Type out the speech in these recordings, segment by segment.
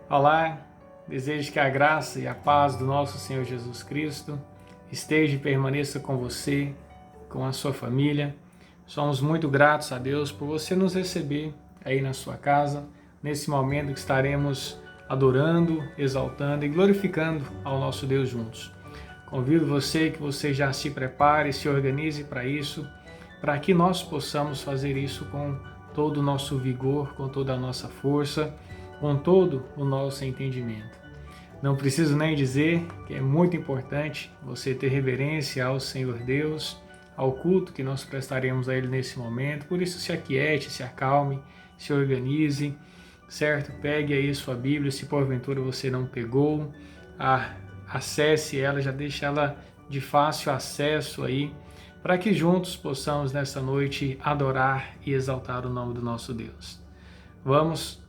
Olá, desejo que a graça e a paz do nosso Senhor Jesus Cristo esteja e permaneça com você, com a sua família. Somos muito gratos a Deus por você nos receber aí na sua casa, nesse momento que estaremos adorando, exaltando e glorificando ao nosso Deus juntos. Convido você que você já se prepare, se organize para isso, para que nós possamos fazer isso com todo o nosso vigor, com toda a nossa força, com todo o nosso entendimento. Não preciso nem dizer que é muito importante você ter reverência ao Senhor Deus, ao culto que nós prestaremos a Ele nesse momento. Por isso, se aquiete, se acalme, se organize, certo? Pegue aí sua Bíblia, se porventura você não pegou, acesse ela, já deixe ela de fácil acesso aí, para que juntos possamos nessa noite adorar e exaltar o nome do nosso Deus. Vamos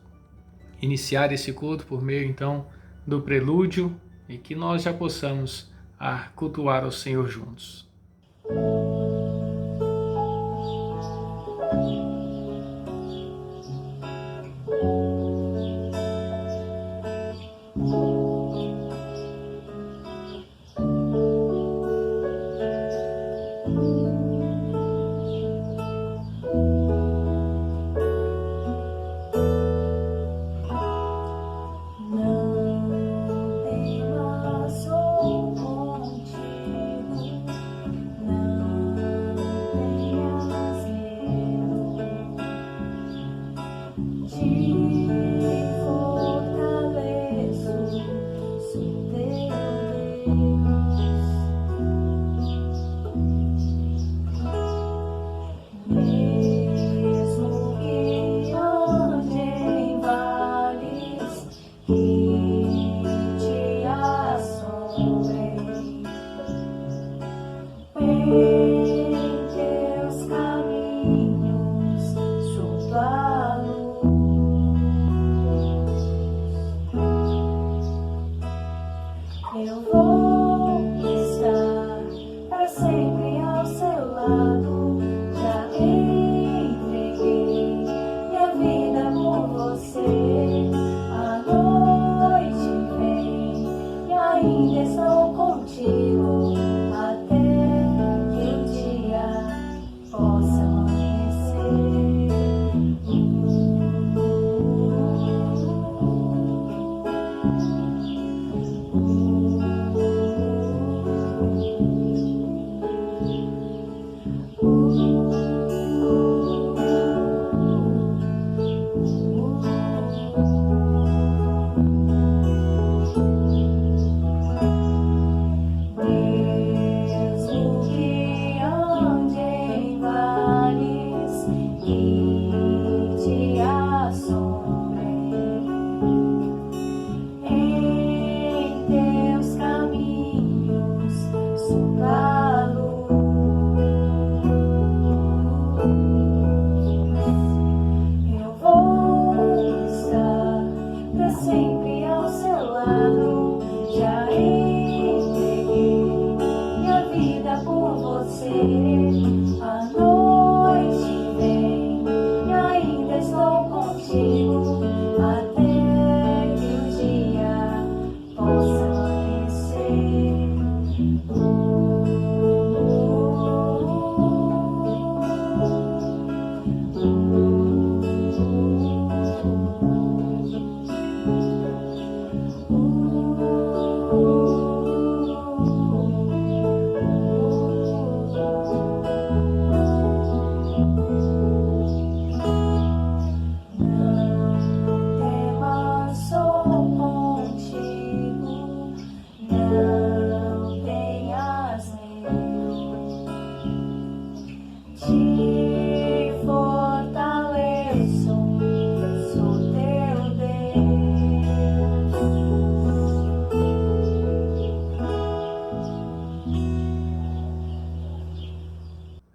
iniciar esse culto por meio então do prelúdio e que nós já possamos cultuar ao Senhor juntos.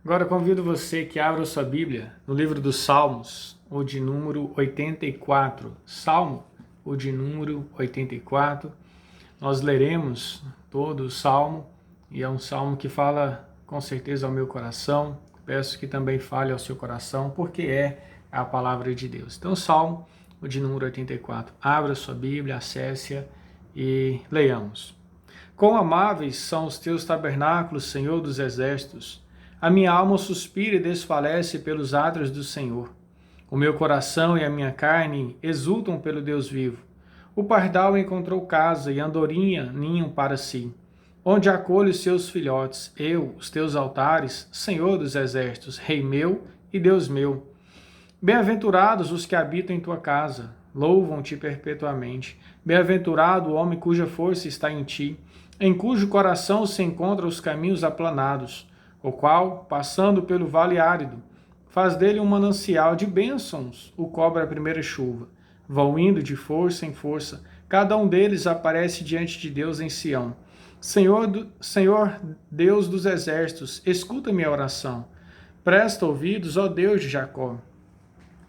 Agora convido você que abra sua Bíblia no livro dos Salmos, o de número 84. Salmo, o de número 84. Nós leremos todo o Salmo, e é um Salmo que fala com certeza ao meu coração. Peço que também fale ao seu coração, porque é a palavra de Deus. Então, Salmo o de número 84. Abra sua Bíblia, acesse-a e leiamos. Quão amáveis são os teus tabernáculos, Senhor dos exércitos! A minha alma suspira e desfalece pelos átrios do Senhor. O meu coração e a minha carne exultam pelo Deus vivo. O pardal encontrou casa e a andorinha ninho para si, onde acolhe os seus filhotes, eu, os teus altares, Senhor dos exércitos, Rei meu e Deus meu. Bem-aventurados os que habitam em tua casa, louvam-te perpetuamente. Bem-aventurado o homem cuja força está em ti, em cujo coração se encontram os caminhos aplanados, o qual, passando pelo vale árido, faz dele um manancial de bênçãos, o cobre a primeira chuva. Vão indo de força em força, cada um deles aparece diante de Deus em Sião. Senhor Deus dos exércitos, escuta minha oração. Presta ouvidos, ó Deus de Jacó.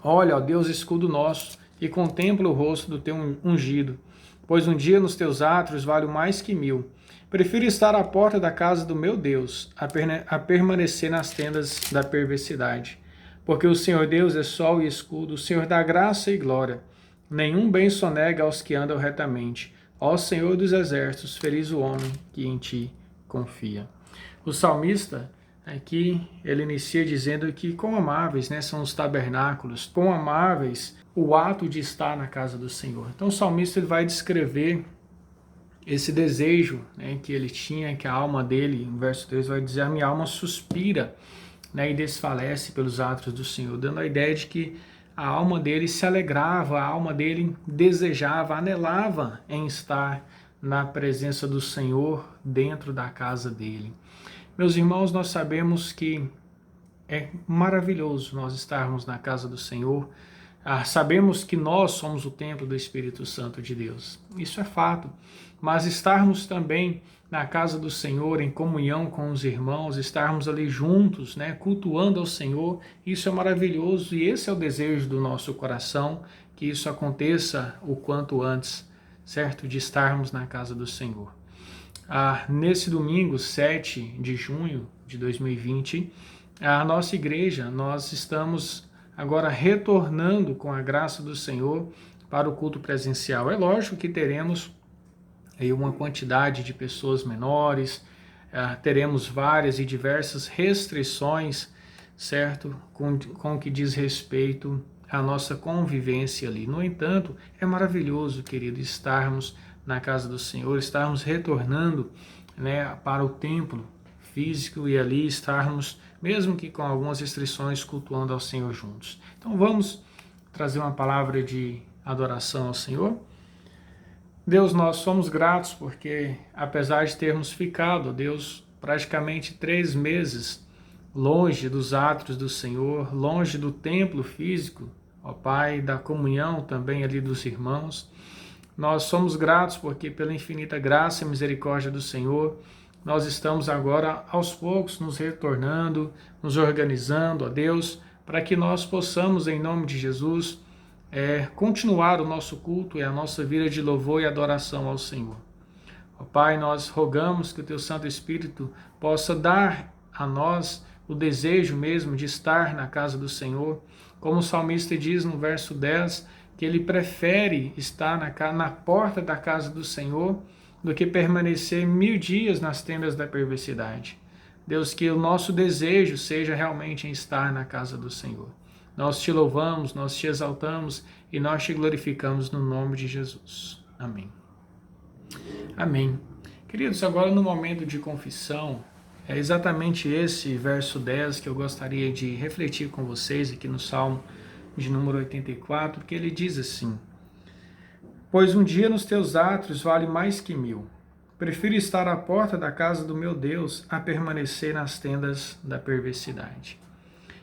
Olha, ó Deus, escudo nosso, e contempla o rosto do teu ungido, pois um dia nos teus átrios vale mais que 1000. Prefiro estar à porta da casa do meu Deus, a permanecer nas tendas da perversidade. Porque o Senhor Deus é sol e escudo, o Senhor dá graça e glória. Nenhum bem sonega aos que andam retamente. Ó Senhor dos exércitos, feliz o homem que em ti confia. O salmista, aqui, ele inicia dizendo que quão amáveis, né, são os tabernáculos, quão amáveis o ato de estar na casa do Senhor. Então o salmista ele vai descrever esse desejo, né, que ele tinha, que a alma dele, no verso 3 vai dizer, a minha alma suspira, né, e desfalece pelos atos do Senhor, dando a ideia de que a alma dele se alegrava, a alma dele desejava, anelava em estar na presença do Senhor dentro da casa dele. Meus irmãos, nós sabemos que é maravilhoso nós estarmos na casa do Senhor. Sabemos que nós somos o templo do Espírito Santo de Deus. Isso é fato. Mas estarmos também na casa do Senhor, em comunhão com os irmãos, estarmos ali juntos, né, cultuando ao Senhor, isso é maravilhoso e esse é o desejo do nosso coração, que isso aconteça o quanto antes, certo? De estarmos na casa do Senhor. Nesse domingo, 7 de junho de 2020, a nossa igreja, nós estamos agora retornando com a graça do Senhor para o culto presencial. É lógico que teremos aí uma quantidade de pessoas menores, teremos várias e diversas restrições, certo? Com o que diz respeito à nossa convivência ali. No entanto, é maravilhoso, querido, estarmos na casa do Senhor, estarmos retornando, né, para o templo físico e ali estarmos, mesmo que com algumas restrições, cultuando ao Senhor juntos. Então vamos trazer uma palavra de adoração ao Senhor. Deus, nós somos gratos porque, apesar de termos ficado, Deus, praticamente 3 meses longe dos átrios do Senhor, longe do templo físico, ó Pai, da comunhão também ali dos irmãos, nós somos gratos porque, pela infinita graça e misericórdia do Senhor, nós estamos agora, aos poucos, nos retornando, nos organizando, ó Deus, para que nós possamos, em nome de Jesus, continuar o nosso culto e a nossa vida de louvor e adoração ao Senhor. Ó Pai, nós rogamos que o Teu Santo Espírito possa dar a nós o desejo mesmo de estar na casa do Senhor, como o salmista diz no verso 10, que ele prefere estar na porta da casa do Senhor do que permanecer 1000 dias nas tendas da perversidade. Deus, que o nosso desejo seja realmente em estar na casa do Senhor. Nós te louvamos, nós te exaltamos e nós te glorificamos no nome de Jesus. Amém. Amém. Queridos, agora no momento de confissão, é exatamente esse verso 10 que eu gostaria de refletir com vocês aqui no Salmo de número 84, que ele diz assim: pois um dia nos teus átrios vale mais que 1000. Prefiro estar à porta da casa do meu Deus a permanecer nas tendas da perversidade.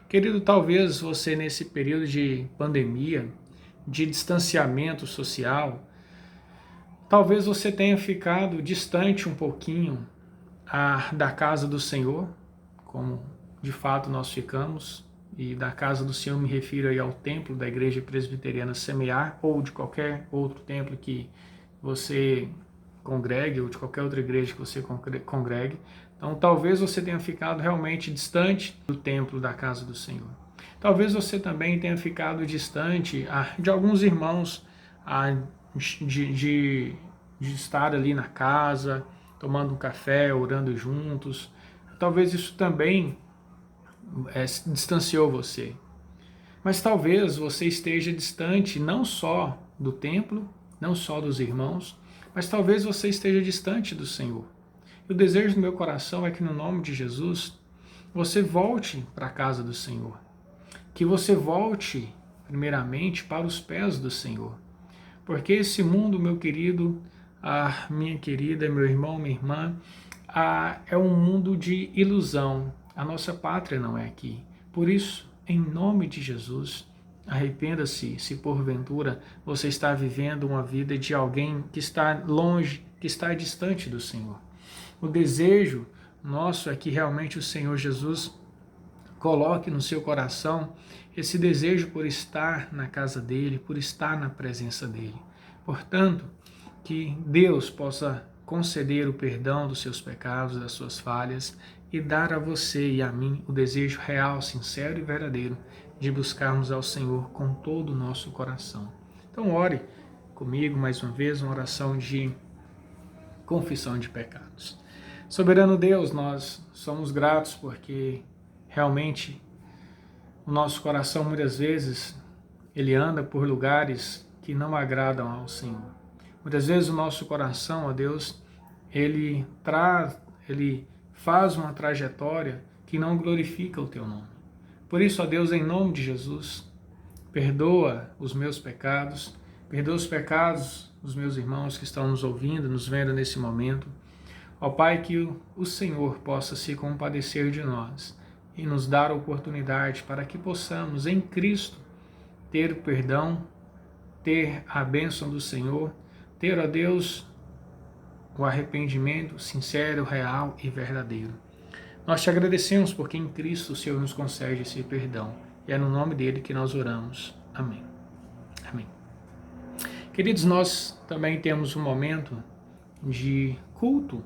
Querido, talvez você nesse período de pandemia, de distanciamento social, talvez você tenha ficado distante um pouquinho da casa do Senhor, como de fato nós ficamos, e da casa do Senhor me refiro aí ao templo da Igreja Presbiteriana Semear, ou de qualquer outro templo que você congregue, ou de qualquer outra igreja que você congregue. Então talvez você tenha ficado realmente distante do templo da casa do Senhor. Talvez você também tenha ficado distante de alguns irmãos, de estar ali na casa, tomando um café, orando juntos. Talvez isso também distanciou você. Mas talvez você esteja distante não só do templo, não só dos irmãos, mas talvez você esteja distante do Senhor. E o desejo do meu coração é que no nome de Jesus, você volte para a casa do Senhor. Que você volte, primeiramente, para os pés do Senhor. Porque esse mundo, meu querido, minha querida, meu irmão, minha irmã, é um mundo de ilusão. A nossa pátria não é aqui. Por isso, em nome de Jesus, arrependa-se se porventura você está vivendo uma vida de alguém que está longe, que está distante do Senhor. O desejo nosso é que realmente o Senhor Jesus coloque no seu coração esse desejo por estar na casa dele, por estar na presença dele. Portanto, que Deus possa conceder o perdão dos seus pecados, das suas falhas e dar a você e a mim o desejo real, sincero e verdadeiro de buscarmos ao Senhor com todo o nosso coração. Então ore comigo mais uma vez, uma oração de confissão de pecados. Soberano Deus, nós somos gratos porque realmente o nosso coração muitas vezes ele anda por lugares que não agradam ao Senhor. Muitas vezes o nosso coração, ó Deus, ele faz uma trajetória que não glorifica o Teu nome. Por isso, ó Deus, em nome de Jesus, perdoa os meus pecados, perdoa os pecados dos meus irmãos que estão nos ouvindo, nos vendo nesse momento. Ó Pai, que o Senhor possa se compadecer de nós e nos dar a oportunidade para que possamos, em Cristo, ter o perdão, ter a bênção do Senhor, ter, ó Deus, o arrependimento sincero, real e verdadeiro. Nós te agradecemos porque em Cristo o Senhor nos concede esse perdão. E é no nome dele que nós oramos. Amém. Amém. Queridos, nós também temos um momento de culto,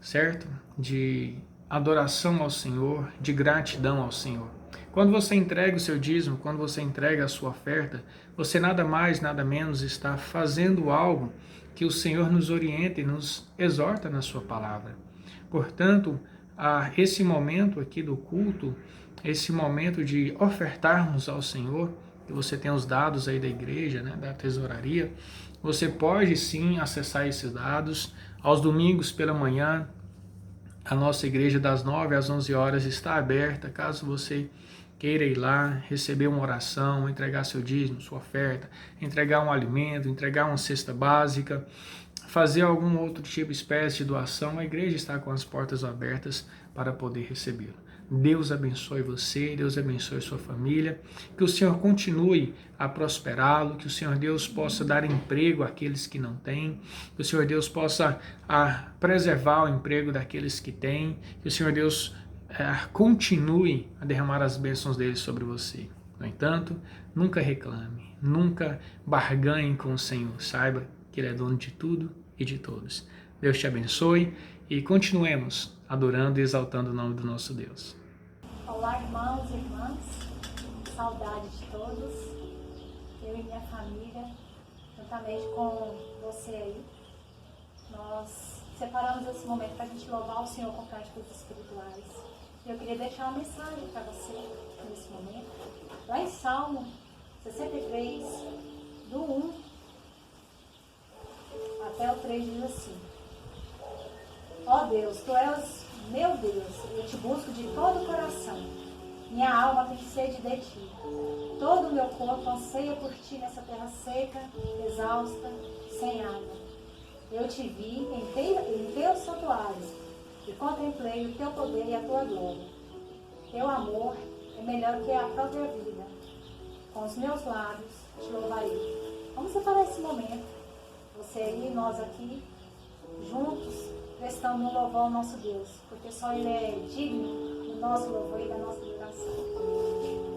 certo? De adoração ao Senhor, de gratidão ao Senhor. Quando você entrega o seu dízimo, quando você entrega a sua oferta, você nada mais, nada menos está fazendo algo que o Senhor nos orienta e nos exorta na sua palavra. Portanto, esse momento aqui do culto, esse momento de ofertarmos ao Senhor, que você tem os dados aí da igreja, né, da tesouraria, você pode sim acessar esses dados. Aos domingos pela manhã, a nossa igreja das 9 às 11 horas está aberta, caso você queira ir lá, receber uma oração, entregar seu dízimo, sua oferta, entregar um alimento, entregar uma cesta básica, fazer algum outro tipo, espécie de doação, a igreja está com as portas abertas para poder recebê-lo. Deus abençoe você, Deus abençoe sua família, que o Senhor continue a prosperá-lo, que o Senhor Deus possa dar emprego àqueles que não têm, que o Senhor Deus possa preservar o emprego daqueles que têm, que o Senhor Deus continue a derramar as bênçãos dele sobre você. No entanto, nunca reclame, nunca barganhe com o Senhor, saiba que Ele é dono de tudo e de todos. Deus te abençoe e continuemos adorando e exaltando o nome do nosso Deus. Olá, irmãos e irmãs, saudade de todos, eu e minha família, juntamente com você aí, nós separamos esse momento para a gente louvar o Senhor com cânticos espirituais. E eu queria deixar uma mensagem para você nesse momento, lá em Salmo 63, do 1 até o 3 diz assim: Ó Deus, Tu és meu Deus, eu te busco de todo o coração. Minha alma tem sede de Ti. Todo o meu corpo anseia por Ti nessa terra seca, exausta, sem água. Eu te vi em Teu santuário e contemplei o Teu poder e a Tua glória. Teu amor é melhor que a própria vida. Com os meus lábios te louvarei. Vamos separar esse momento. Você aí, nós aqui, juntos, prestando um louvor ao nosso Deus, porque só Ele é digno do nosso louvor e da nossa adoração.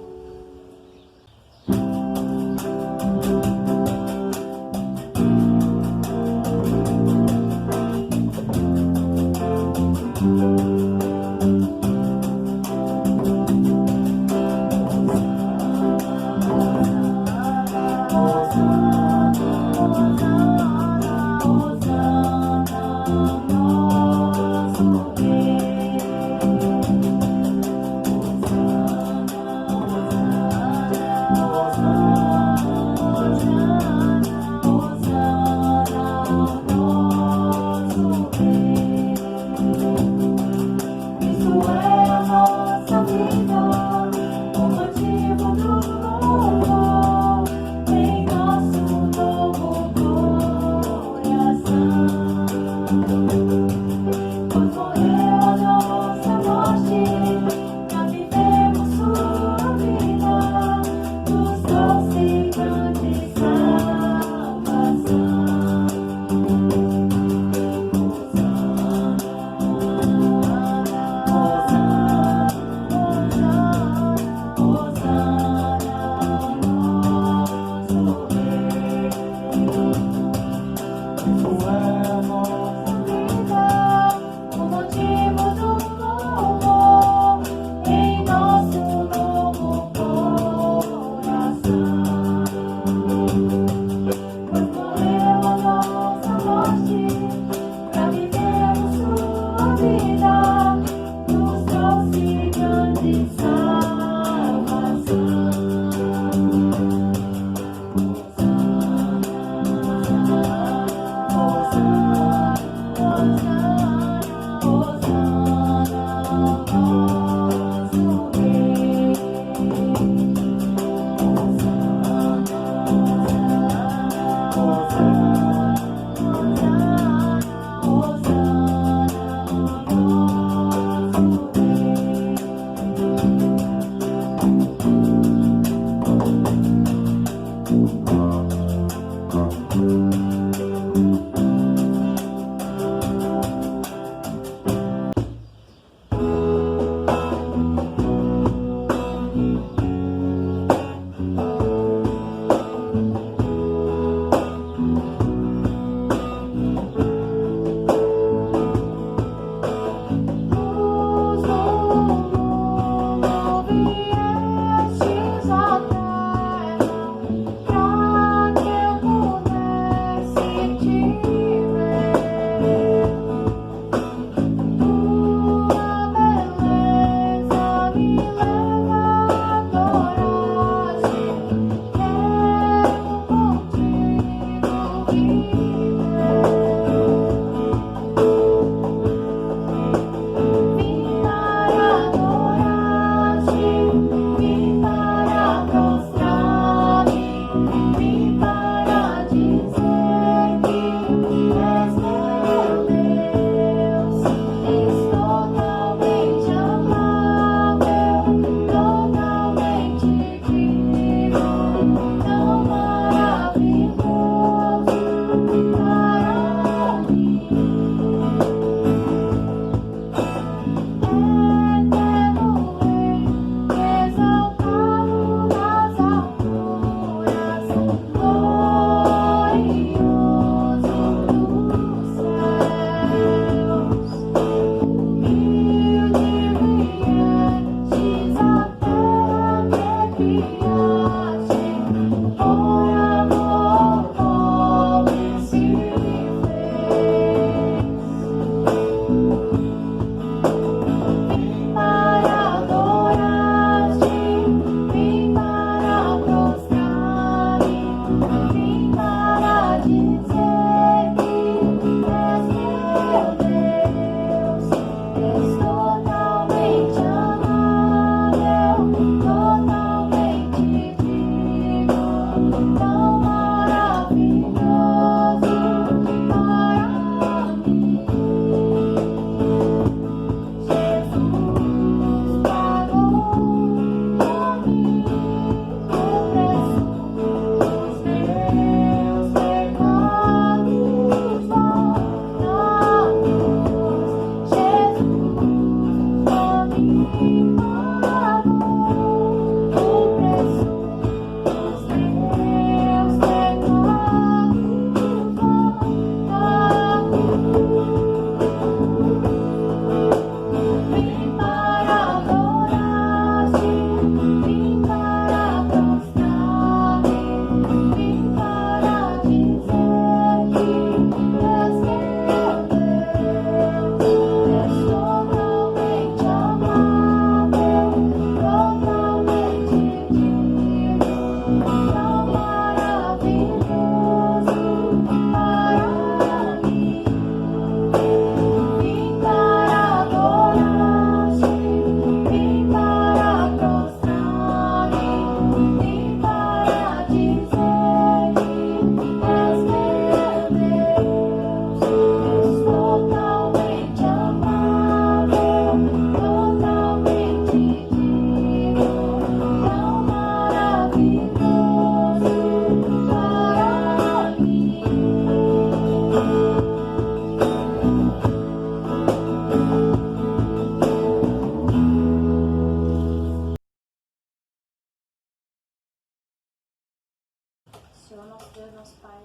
Senhor, nosso Deus, nosso Pai,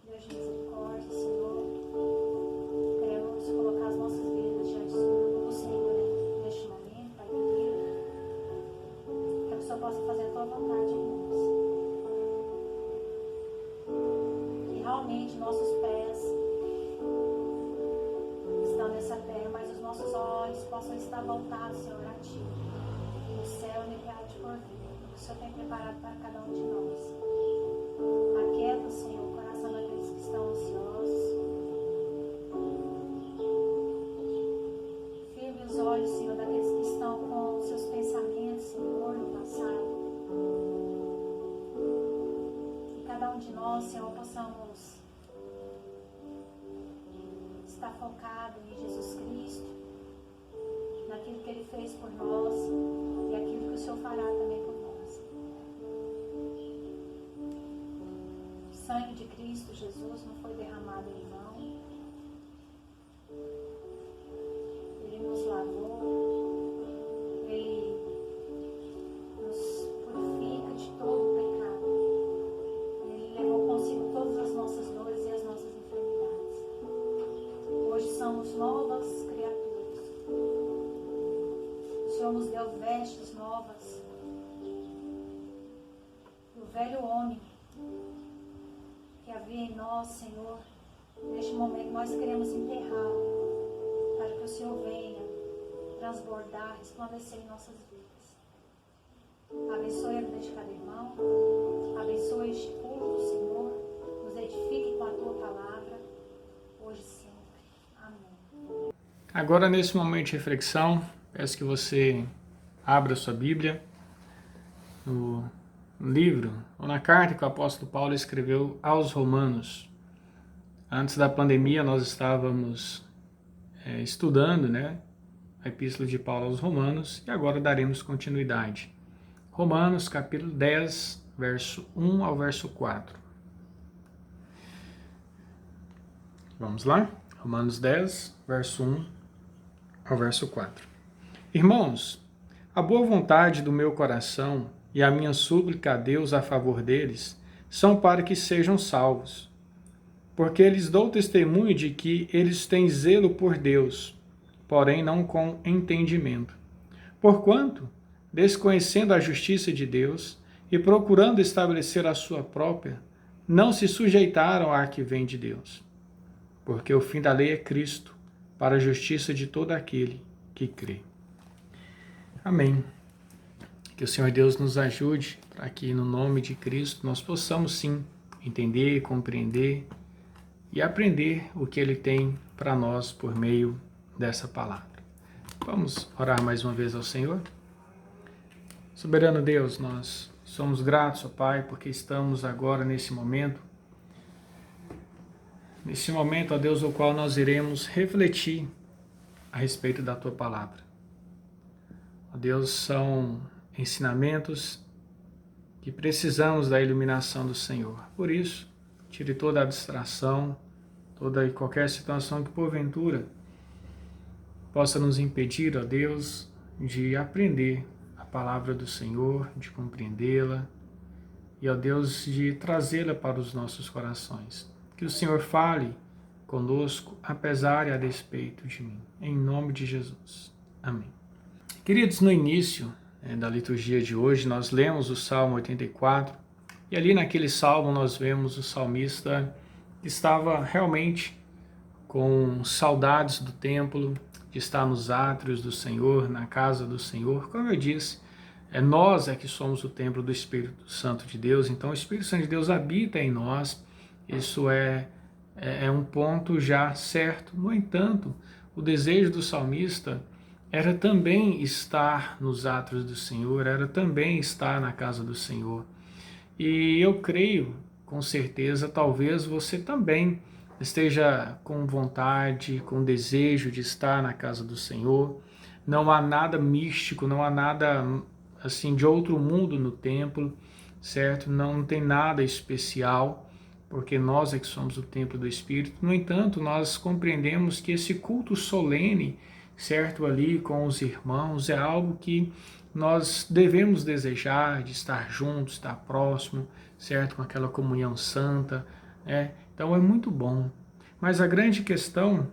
Deus de misericórdia, Senhor, queremos colocar as nossas vidas diante do Senhor neste momento, Pai querido, que a pessoa possa fazer a tua vontade em nós. Que realmente nossos pés estão nessa terra, mas os nossos olhos possam estar voltados, Senhor, a Ti, no céu e no real de por vir, o que o Senhor tem preparado para cada um de nós. Aquieta, Senhor, o coração daqueles que estão ansiosos. Firme os olhos, Senhor, daqueles que estão com seus pensamentos, Senhor, no passado. Que cada um de nós, Senhor, possamos estar focado em Jesus Cristo, naquilo que Ele fez por nós e aquilo que o Senhor fará também por nós. O sangue de Cristo Jesus não foi derramado em vão. Ele nos lavou, Ele nos purifica de todo o pecado. Ele levou consigo todas as nossas dores e as nossas enfermidades. Hoje somos novas criaturas. O Senhor nos deu vestes novas. O velho homem que havia em nós, Senhor, neste momento nós queremos enterrá-lo, para que o Senhor venha transbordar, resplandecer em nossas vidas. Abençoe a vida de cada irmão, abençoe este culto, Senhor, nos edifique com a Tua palavra, hoje e sempre. Amém. Agora, nesse momento de reflexão, peço que você abra sua Bíblia no livro, ou na carta que o apóstolo Paulo escreveu aos Romanos. Antes da pandemia, nós estávamos estudando, a epístola de Paulo aos Romanos, e agora daremos continuidade. Romanos, capítulo 10, verso 1 ao verso 4. Vamos lá? Romanos 10, verso 1 ao verso 4. Irmãos, a boa vontade do meu coração e a minha súplica a Deus a favor deles são para que sejam salvos. Porque lhes dou testemunho de que eles têm zelo por Deus, porém não com entendimento. Porquanto, desconhecendo a justiça de Deus e procurando estabelecer a sua própria, não se sujeitaram à que vem de Deus. Porque o fim da lei é Cristo, para a justiça de todo aquele que crê. Amém. Que o Senhor Deus nos ajude para que, no nome de Cristo, nós possamos sim entender, compreender e aprender o que Ele tem para nós por meio dessa palavra. Vamos orar mais uma vez ao Senhor? Soberano Deus, nós somos gratos, ó Pai, porque estamos agora nesse momento, ó Deus, o qual nós iremos refletir a respeito da Tua palavra. Ó Deus, são ensinamentos que precisamos da iluminação do Senhor. Por isso, tire toda a distração, toda e qualquer situação que porventura possa nos impedir, ó Deus, de aprender a palavra do Senhor, de compreendê-la e, ó Deus, de trazê-la para os nossos corações. Que o Senhor fale conosco, apesar e a despeito de mim. Em nome de Jesus. Amém. Queridos, no início da liturgia de hoje, nós lemos o Salmo 84, e ali naquele salmo nós vemos o salmista que estava realmente com saudades do templo, de estar nos átrios do Senhor, na casa do Senhor. Como eu disse, nós que somos o templo do Espírito Santo de Deus, então o Espírito Santo de Deus habita em nós, isso é um ponto já certo. No entanto, o desejo do salmista era também estar nos átrios do Senhor, era também estar na casa do Senhor. E eu creio, com certeza, talvez você também esteja com vontade, com desejo de estar na casa do Senhor. Não há nada místico, não há nada assim de outro mundo no templo, certo? Não tem nada especial, porque nós é que somos o templo do Espírito. No entanto, nós compreendemos que esse culto solene, certo, ali com os irmãos, é algo que nós devemos desejar, de estar juntos, estar próximo, certo, com aquela comunhão santa, Então é muito bom. Mas a grande questão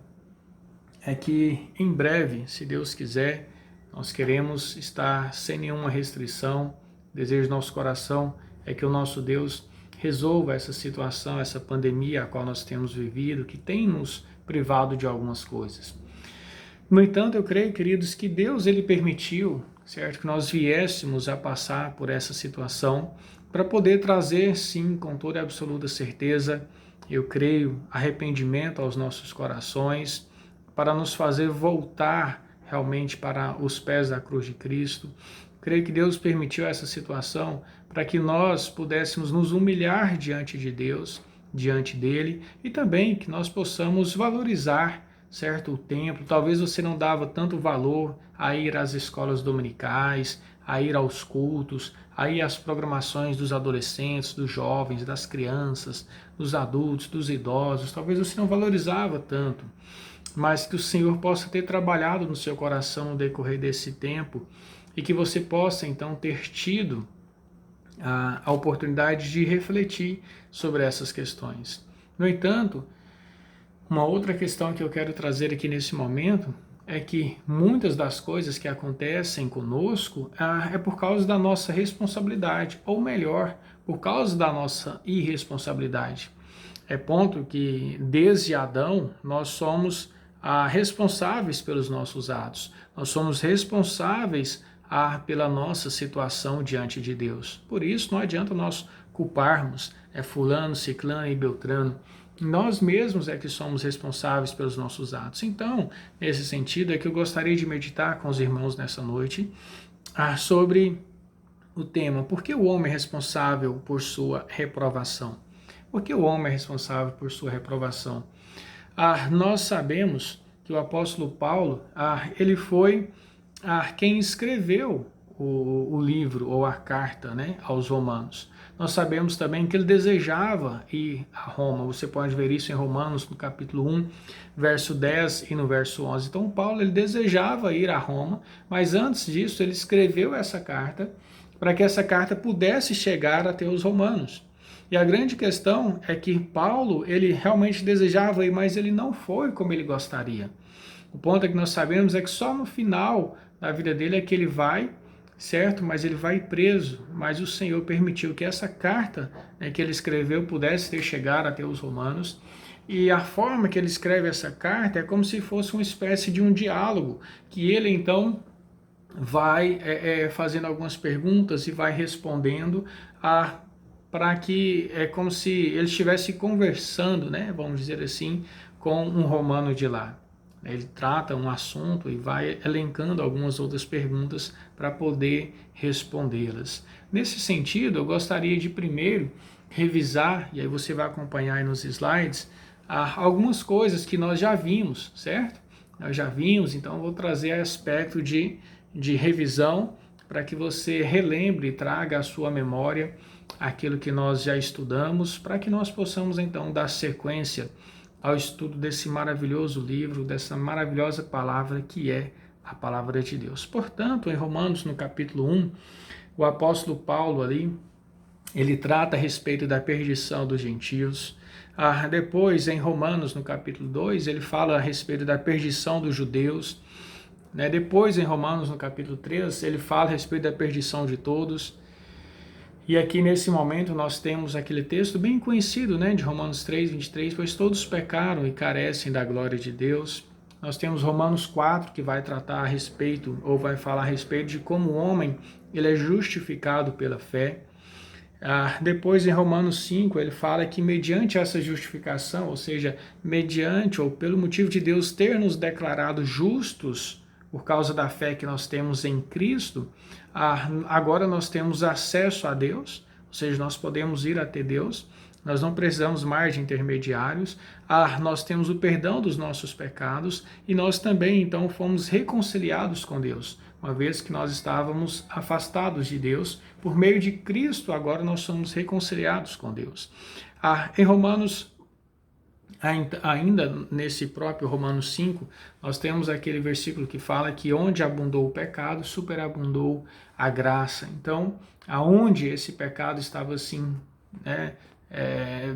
é que em breve, se Deus quiser, nós queremos estar sem nenhuma restrição. O desejo do nosso coração é que o nosso Deus resolva essa situação, essa pandemia a qual nós temos vivido, que tem nos privado de algumas coisas. No entanto, eu creio, queridos, que Deus ele permitiu, certo, que nós viéssemos a passar por essa situação para poder trazer, sim, com toda a absoluta certeza, eu creio, arrependimento aos nossos corações, para nos fazer voltar realmente para os pés da cruz de Cristo. Creio que Deus permitiu essa situação para que nós pudéssemos nos humilhar diante de Deus, diante dele, e também que nós possamos valorizar, certo, o templo. Talvez você não dava tanto valor a ir às escolas dominicais, a ir aos cultos, a ir às programações dos adolescentes, dos jovens, das crianças, dos adultos, dos idosos. Talvez você não valorizava tanto, mas que o Senhor possa ter trabalhado no seu coração no decorrer desse tempo e que você possa então ter tido a oportunidade de refletir sobre essas questões. No entanto, uma outra questão que eu quero trazer aqui nesse momento é que muitas das coisas que acontecem conosco é por causa da nossa responsabilidade, ou melhor, por causa da nossa irresponsabilidade. É ponto que desde Adão nós somos responsáveis pelos nossos atos, nós somos responsáveis pela nossa situação diante de Deus. Por isso não adianta nós culparmos fulano, ciclano e beltrano. Nós mesmos é que somos responsáveis pelos nossos atos. Então, nesse sentido, é que eu gostaria de meditar com os irmãos nessa noite sobre o tema: por que o homem é responsável por sua reprovação? Por que o homem é responsável por sua reprovação? Nós sabemos que o apóstolo Paulo, ele foi quem escreveu o livro ou a carta, aos Romanos. Nós sabemos também que ele desejava ir a Roma. Você pode ver isso em Romanos, no capítulo 1, verso 10 e no verso 11. Então, Paulo ele desejava ir a Roma, mas antes disso ele escreveu essa carta para que essa carta pudesse chegar até os romanos. E a grande questão é que Paulo, ele realmente desejava ir, mas ele não foi como ele gostaria. O ponto é que nós sabemos é que só no final da vida dele é que ele vai, certo? Mas ele vai preso. Mas o Senhor permitiu que essa carta que ele escreveu pudesse ter chegado até os romanos. E a forma que ele escreve essa carta é como se fosse uma espécie de um diálogo, que ele então vai fazendo algumas perguntas e vai respondendo para que é como se ele estivesse conversando, vamos dizer assim, com um romano de lá. Ele trata um assunto e vai elencando algumas outras perguntas para poder respondê-las. Nesse sentido, eu gostaria de primeiro revisar, e aí você vai acompanhar aí nos slides, algumas coisas que nós já vimos, certo? Nós já vimos, então eu vou trazer aspecto de revisão para que você relembre e traga à sua memória aquilo que nós já estudamos, para que nós possamos então dar sequência ao estudo desse maravilhoso livro, dessa maravilhosa palavra que é a palavra de Deus. Portanto, em Romanos, no capítulo 1, o apóstolo Paulo ali, ele trata a respeito da perdição dos gentios. Depois, em Romanos, no capítulo 2, ele fala a respeito da perdição dos judeus. Depois, em Romanos, no capítulo 3, ele fala a respeito da perdição de todos. E aqui, nesse momento, nós temos aquele texto bem conhecido, de Romanos 3, 23, pois todos pecaram e carecem da glória de Deus. Nós temos Romanos 4, que vai tratar a respeito, ou vai falar a respeito de como o homem ele é justificado pela fé. Depois, em Romanos 5, ele fala que mediante essa justificação, ou seja, mediante ou pelo motivo de Deus ter nos declarado justos por causa da fé que nós temos em Cristo, agora nós temos acesso a Deus, ou seja, nós podemos ir até Deus, nós não precisamos mais de intermediários, nós temos o perdão dos nossos pecados e nós também, então, fomos reconciliados com Deus. Uma vez que nós estávamos afastados de Deus, por meio de Cristo, agora nós somos reconciliados com Deus. Em Romanos, ainda nesse próprio Romanos 5, nós temos aquele versículo que fala que onde abundou o pecado, superabundou a graça. Então, aonde esse pecado estava assim,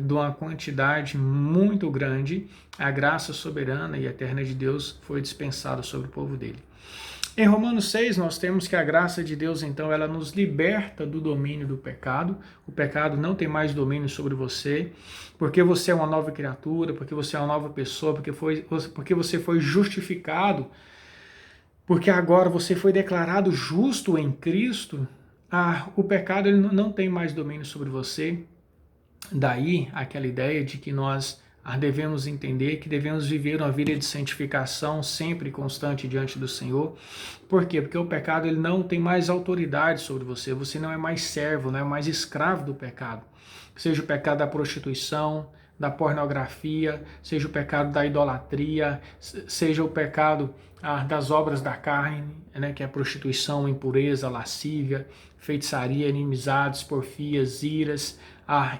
de uma quantidade muito grande, a graça soberana e eterna de Deus foi dispensada sobre o povo dele. Em Romanos 6, nós temos que a graça de Deus, então, ela nos liberta do domínio do pecado. O pecado não tem mais domínio sobre você, porque você é uma nova criatura, porque você é uma nova pessoa, porque você foi justificado, porque agora você foi declarado justo em Cristo. O pecado ele não tem mais domínio sobre você. Daí aquela ideia de que nós devemos entender que devemos viver uma vida de santificação sempre constante diante do Senhor. Por quê? Porque o pecado ele não tem mais autoridade sobre você. Você não é mais servo, não é mais escravo do pecado. Seja o pecado da prostituição, da pornografia, seja o pecado da idolatria, seja o pecado das obras da carne, que é a prostituição, impureza, lascívia, feitiçaria, inimizades, porfias, iras,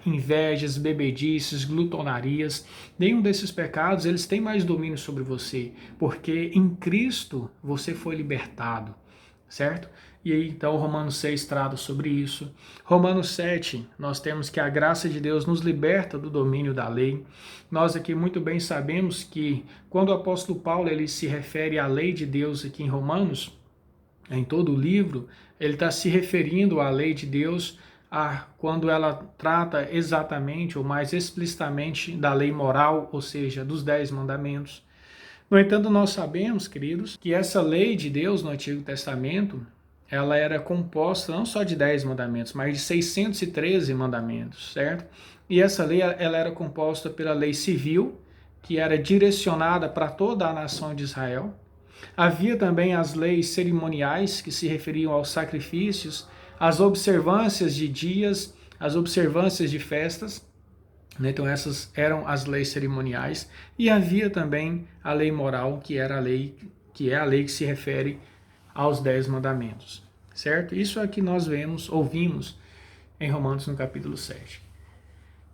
invejas, bebedices, glutonarias. Nenhum desses pecados eles têm mais domínio sobre você, porque em Cristo você foi libertado, certo? E aí, então, Romanos 6 trata sobre isso. Romanos 7, nós temos que a graça de Deus nos liberta do domínio da lei. Nós aqui muito bem sabemos que quando o apóstolo Paulo ele se refere à lei de Deus aqui em Romanos, em todo o livro, ele está se referindo à lei de Deus quando ela trata exatamente ou mais explicitamente da lei moral, ou seja, dos 10 mandamentos. No entanto, nós sabemos, queridos, que essa lei de Deus no Antigo Testamento, ela era composta não só de 10 mandamentos, mas de 613 mandamentos, certo? E essa lei ela era composta pela lei civil, que era direcionada para toda a nação de Israel. Havia também as leis cerimoniais, que se referiam aos sacrifícios, às observâncias de dias, às observâncias de festas. Então essas eram as leis cerimoniais. E havia também a lei moral, que é a lei que se refere aos 10 mandamentos, certo? Isso é que nós ouvimos em Romanos no capítulo 7.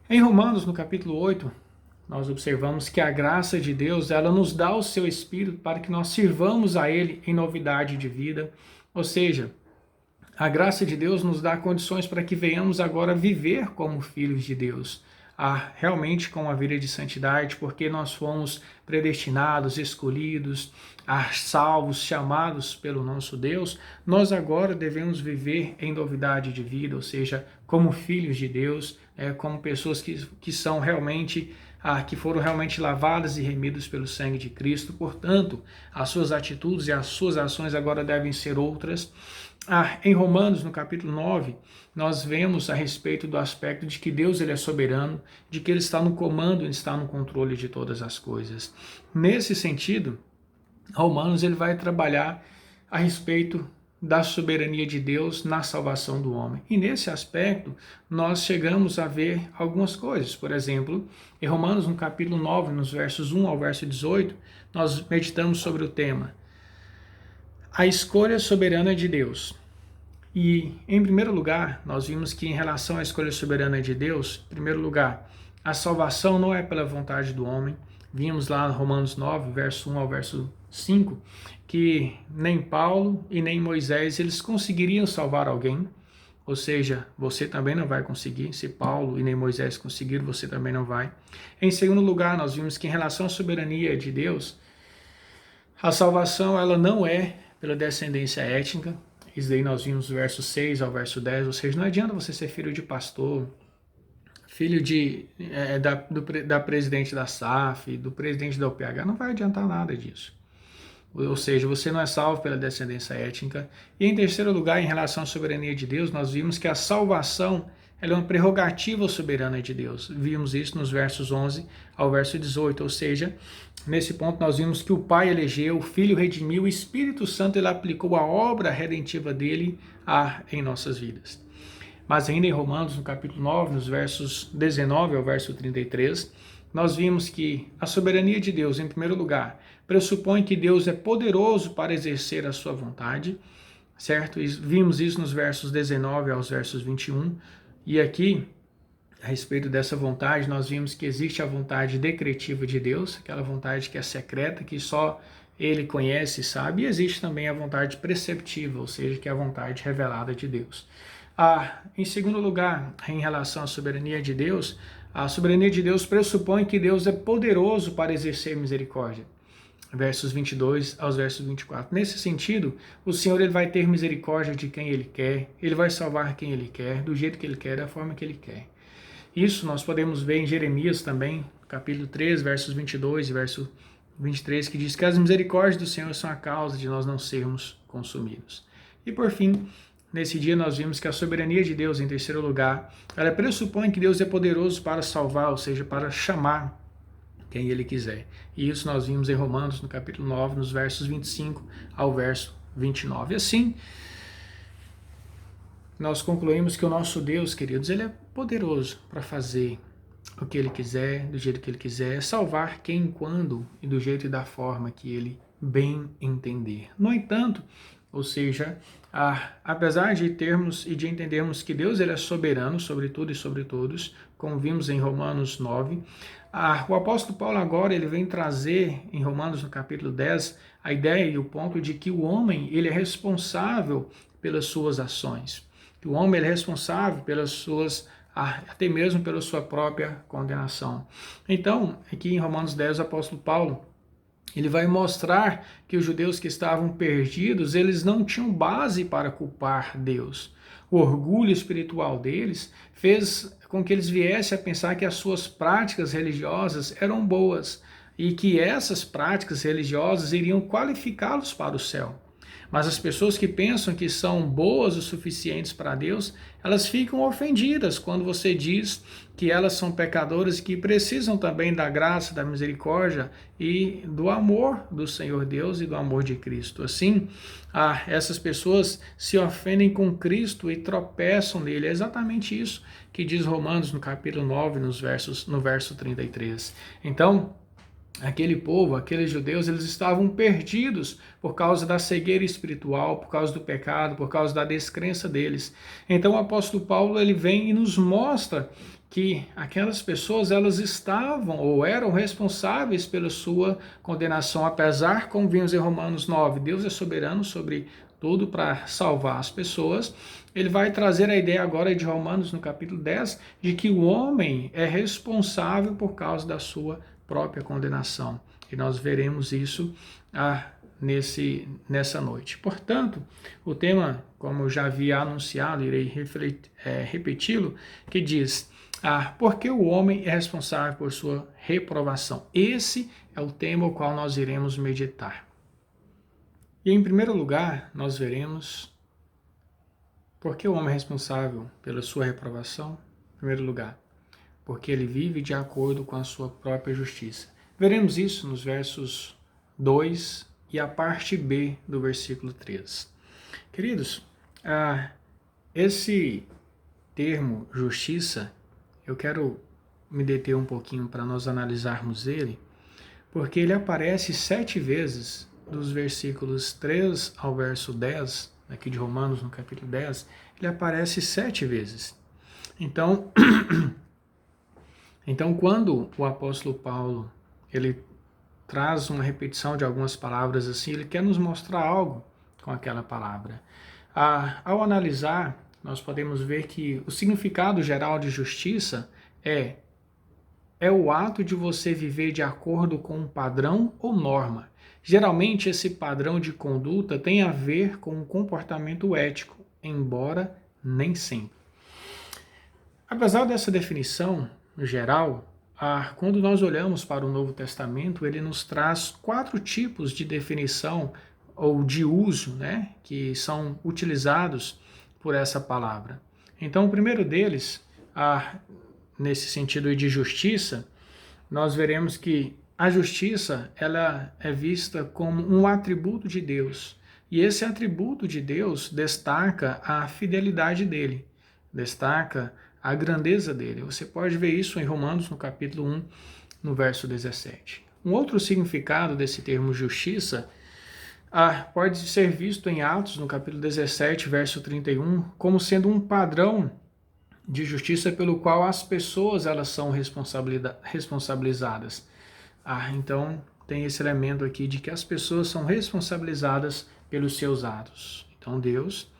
Em Romanos no capítulo 8, nós observamos que a graça de Deus, ela nos dá o seu Espírito para que nós sirvamos a Ele em novidade de vida, ou seja, a graça de Deus nos dá condições para que venhamos agora viver como filhos de Deus, realmente com a vida de santidade, porque nós fomos predestinados, escolhidos, salvos, chamados pelo nosso Deus. Nós agora devemos viver em novidade de vida, ou seja, como filhos de Deus, como pessoas que são realmente, que foram realmente lavadas e remidas pelo sangue de Cristo. Portanto, as suas atitudes e as suas ações agora devem ser outras. Em Romanos, no capítulo 9, nós vemos a respeito do aspecto de que Deus ele é soberano, de que Ele está no comando, Ele está no controle de todas as coisas. Nesse sentido, Romanos ele vai trabalhar a respeito da soberania de Deus na salvação do homem. E nesse aspecto, nós chegamos a ver algumas coisas. Por exemplo, em Romanos, no capítulo 9, nos versos 1 ao verso 18, nós meditamos sobre o tema a escolha soberana de Deus. E, em primeiro lugar, nós vimos que em relação à escolha soberana de Deus, em primeiro lugar, a salvação não é pela vontade do homem. Vimos lá em Romanos 9, verso 1 ao verso 5, que nem Paulo e nem Moisés eles conseguiriam salvar alguém, ou seja, você também não vai conseguir. Se Paulo e nem Moisés conseguiram, você também não vai. Em segundo lugar, nós vimos que em relação à soberania de Deus, a salvação ela não é pela descendência étnica. Isso daí nós vimos do verso 6 ao verso 10, ou seja, não adianta você ser filho de pastor, filho da presidente da SAF, do presidente da UPH, não vai adiantar nada disso. Ou seja, você não é salvo pela descendência étnica. E em terceiro lugar, em relação à soberania de Deus, nós vimos que a salvação ela é uma prerrogativa soberana de Deus. Vimos isso nos versos 11 ao verso 18, ou seja, nesse ponto nós vimos que o Pai elegeu, o Filho redimiu, o Espírito Santo ele aplicou a obra redentiva dele em nossas vidas. Mas ainda em Romanos, no capítulo 9, nos versos 19 ao verso 33, nós vimos que a soberania de Deus, em primeiro lugar, pressupõe que Deus é poderoso para exercer a sua vontade, certo? E vimos isso nos versos 19 aos versos 21, e aqui, a respeito dessa vontade, nós vimos que existe a vontade decretiva de Deus, aquela vontade que é secreta, que só Ele conhece e sabe, e existe também a vontade preceptiva, ou seja, que é a vontade revelada de Deus. Em segundo lugar, em relação à soberania de Deus, a soberania de Deus pressupõe que Deus é poderoso para exercer misericórdia. Versos 22 aos versos 24. Nesse sentido, o Senhor ele vai ter misericórdia de quem Ele quer, Ele vai salvar quem Ele quer, do jeito que Ele quer, da forma que Ele quer. Isso nós podemos ver em Jeremias também, capítulo 3, versos 22 e verso 23, que diz que as misericórdias do Senhor são a causa de nós não sermos consumidos. E por fim, nesse dia nós vimos que a soberania de Deus, em terceiro lugar, ela pressupõe que Deus é poderoso para salvar, ou seja, para chamar quem Ele quiser. E isso nós vimos em Romanos, no capítulo 9, nos versos 25 ao verso 29. E assim, nós concluímos que o nosso Deus, queridos, Ele é poderoso para fazer o que Ele quiser, do jeito que Ele quiser, salvar quem, quando e do jeito e da forma que Ele bem entender. No entanto, ou seja, apesar de termos e de entendermos que Deus ele é soberano sobre tudo e sobre todos, como vimos em Romanos 9, o apóstolo Paulo agora ele vem trazer em Romanos no capítulo 10 a ideia e o ponto de que o homem ele é responsável pelas suas ações, que o homem ele é responsável pelas suas até mesmo pela sua própria condenação. Então, aqui em Romanos 10, o apóstolo Paulo ele vai mostrar que os judeus que estavam perdidos, eles não tinham base para culpar Deus. O orgulho espiritual deles fez com que eles viessem a pensar que as suas práticas religiosas eram boas e que essas práticas religiosas iriam qualificá-los para o céu. Mas as pessoas que pensam que são boas o suficientes para Deus, elas ficam ofendidas quando você diz que elas são pecadoras e que precisam também da graça, da misericórdia e do amor do Senhor Deus e do amor de Cristo. Assim, essas pessoas se ofendem com Cristo e tropeçam nele. É exatamente isso que diz Romanos no capítulo 9, no verso 33. Então, aquele povo, aqueles judeus, eles estavam perdidos por causa da cegueira espiritual, por causa do pecado, por causa da descrença deles. Então o apóstolo Paulo ele vem e nos mostra que aquelas pessoas elas estavam ou eram responsáveis pela sua condenação, apesar, como vimos em Romanos 9, Deus é soberano sobre tudo para salvar as pessoas. Ele vai trazer a ideia agora de Romanos no capítulo 10, de que o homem é responsável por causa da sua própria condenação. E nós veremos isso nessa noite. Portanto, o tema, como eu já havia anunciado, irei repeti-lo, que diz, por que o homem é responsável por sua reprovação? Esse é o tema ao qual nós iremos meditar. E em primeiro lugar, nós veremos por que o homem é responsável pela sua reprovação. Em primeiro lugar, porque ele vive de acordo com a sua própria justiça. Veremos isso nos versos 2 e a parte B do versículo 3. Queridos, esse termo justiça, eu quero me deter um pouquinho para nós analisarmos ele, porque ele aparece 7 vezes dos versículos 3 ao verso 10, aqui de Romanos, no capítulo 10, ele aparece 7 vezes. Então, quando o apóstolo Paulo ele traz uma repetição de algumas palavras assim, ele quer nos mostrar algo com aquela palavra. Ao analisar, nós podemos ver que o significado geral de justiça é o ato de você viver de acordo com um padrão ou norma. Geralmente, esse padrão de conduta tem a ver com um comportamento ético, embora nem sempre. Apesar dessa definição geral, quando nós olhamos para o Novo Testamento, ele nos traz 4 tipos de definição ou de uso, né, que são utilizados por essa palavra. Então, o primeiro deles, nesse sentido de justiça, nós veremos que a justiça ela é vista como um atributo de Deus. E esse atributo de Deus destaca a fidelidade dele, destaca a grandeza dele. Você pode ver isso em Romanos, no capítulo 1, no verso 17. Um outro significado desse termo justiça pode ser visto em Atos, no capítulo 17, verso 31, como sendo um padrão de justiça pelo qual as pessoas elas são responsabilizadas. Então tem esse elemento aqui de que as pessoas são responsabilizadas pelos seus atos. Então Deus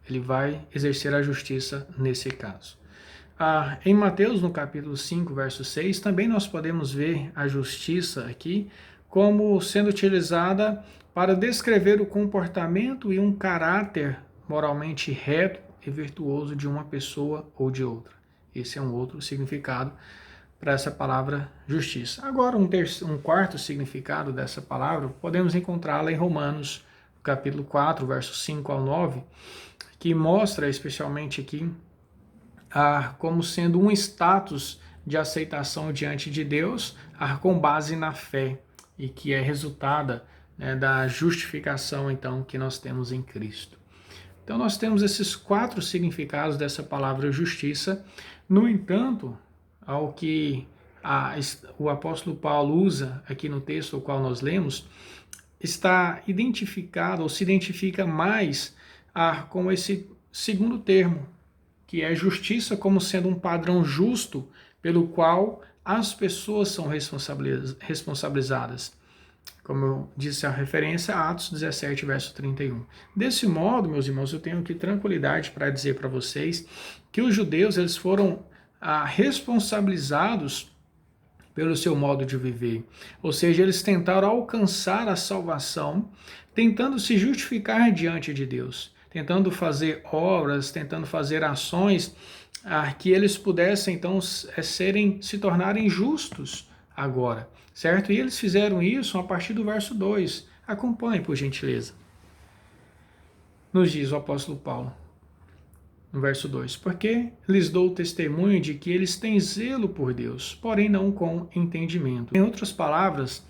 ele vai exercer a justiça nesse caso. Em Mateus, no capítulo 5, verso 6, também nós podemos ver a justiça aqui como sendo utilizada para descrever o comportamento e um caráter moralmente reto e virtuoso de uma pessoa ou de outra. Esse é um outro significado para essa palavra justiça. Agora, um quarto significado dessa palavra, podemos encontrá-la em Romanos, capítulo 4, versos 5 ao 9, que mostra especialmente aqui como sendo um status de aceitação diante de Deus com base na fé e que é resultada da justificação então que nós temos em Cristo. Então nós temos esses 4 significados dessa palavra justiça. No entanto, ao que o apóstolo Paulo usa aqui no texto ao qual nós lemos, está identificado ou se identifica mais com esse segundo termo, que é justiça como sendo um padrão justo pelo qual as pessoas são responsabilizadas. Como eu disse a referência, Atos 17, verso 31. Desse modo, meus irmãos, eu tenho aqui tranquilidade para dizer para vocês que os judeus eles foram responsabilizados pelo seu modo de viver. Ou seja, eles tentaram alcançar a salvação, tentando se justificar diante de Deus, tentando fazer obras, tentando fazer ações que eles pudessem então se tornarem justos agora, certo? E eles fizeram isso a partir do verso 2. Acompanhe, por gentileza. Nos diz o apóstolo Paulo, no verso 2, porque lhes dou testemunho de que eles têm zelo por Deus, porém não com entendimento. Em outras palavras,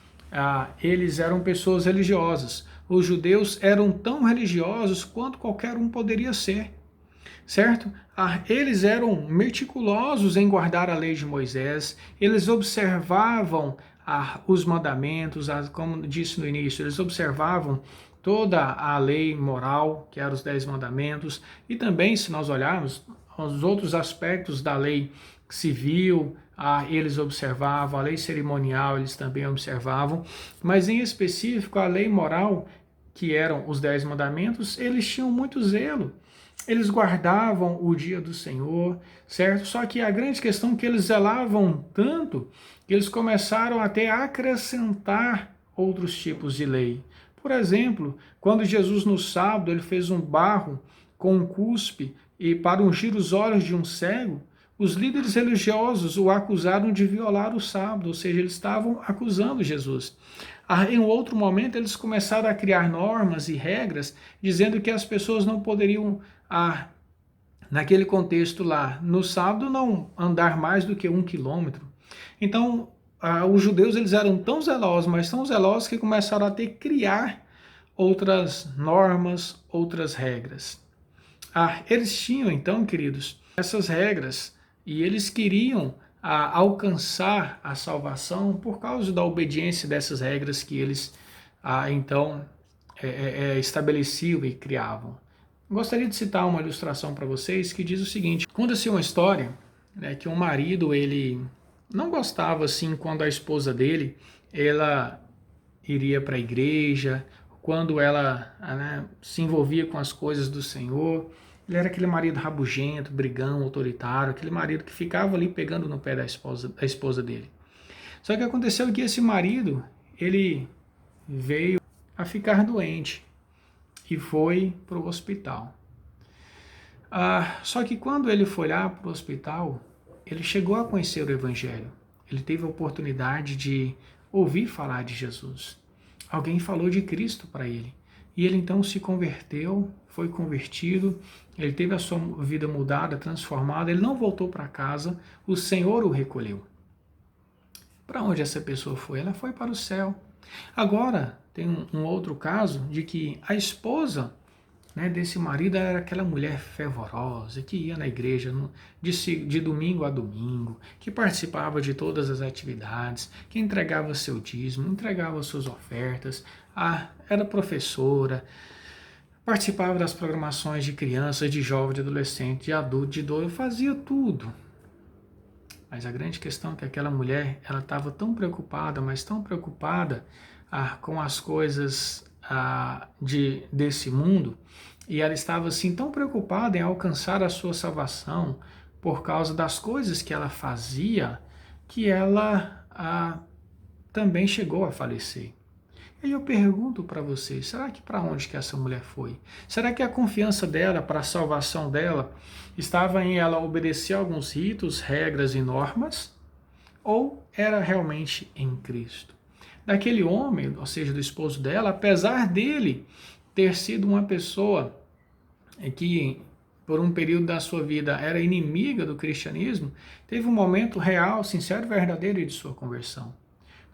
eles eram pessoas religiosas. Os judeus eram tão religiosos quanto qualquer um poderia ser, certo? Eles eram meticulosos em guardar a lei de Moisés, eles observavam os mandamentos, como disse no início, eles observavam toda a lei moral, que eram os 10 mandamentos, e também, se nós olharmos, os outros aspectos da lei civil, eles observavam, a lei cerimonial eles também observavam, mas em específico a lei moral, que eram os 10 mandamentos, eles tinham muito zelo. Eles guardavam o dia do Senhor, certo? Só que a grande questão é que eles zelavam tanto que eles começaram até a acrescentar outros tipos de lei. Por exemplo, quando Jesus no sábado ele fez um barro com um cuspe e para ungir os olhos de um cego, os líderes religiosos o acusaram de violar o sábado, ou seja, eles estavam acusando Jesus. Em outro momento, eles começaram a criar normas e regras, dizendo que as pessoas não poderiam, naquele contexto lá, no sábado, não andar mais do que 1 quilômetro. Então, os judeus eles eram tão zelosos, mas tão zelosos que começaram a ter que criar outras normas, outras regras. Eles tinham, então, queridos, essas regras e eles queriam alcançar a salvação por causa da obediência dessas regras que eles, então, estabeleciam e criavam. Gostaria de citar uma ilustração para vocês que diz o seguinte: conta-se uma história, né, que um marido, ele não gostava assim quando a esposa dele, ela iria para a igreja, quando ela, né, se envolvia com as coisas do Senhor. Ele era aquele marido rabugento, brigão, autoritário, aquele marido que ficava ali pegando no pé da esposa dele. Só que aconteceu que esse marido, ele veio a ficar doente e foi para o hospital. Só que quando ele foi lá para o hospital, ele chegou a conhecer o Evangelho. Ele teve a oportunidade de ouvir falar de Jesus. Alguém falou de Cristo para ele. E ele então se converteu, foi convertido, ele teve a sua vida mudada, transformada, ele não voltou para casa, o Senhor o recolheu. Para onde essa pessoa foi? Ela foi para o céu. Agora, tem um outro caso de que a esposa, né, desse marido era aquela mulher fervorosa, que ia na igreja de domingo a domingo, que participava de todas as atividades, que entregava seu dízimo, entregava suas ofertas, era professora, participava das programações de crianças, de jovens, de adolescentes, de adultos, de idosos, fazia tudo. Mas a grande questão é que aquela mulher, ela estava tão preocupada, mas tão preocupada com as coisas desse mundo, e ela estava assim tão preocupada em alcançar a sua salvação por causa das coisas que ela fazia, que ela também chegou a falecer. E eu pergunto para vocês, será que para onde que essa mulher foi? Será que a confiança dela para a salvação dela estava em ela obedecer alguns ritos, regras e normas? Ou era realmente em Cristo? Daquele homem, ou seja, do esposo dela, apesar dele ter sido uma pessoa que por um período da sua vida era inimiga do cristianismo, teve um momento real, sincero e verdadeiro de sua conversão.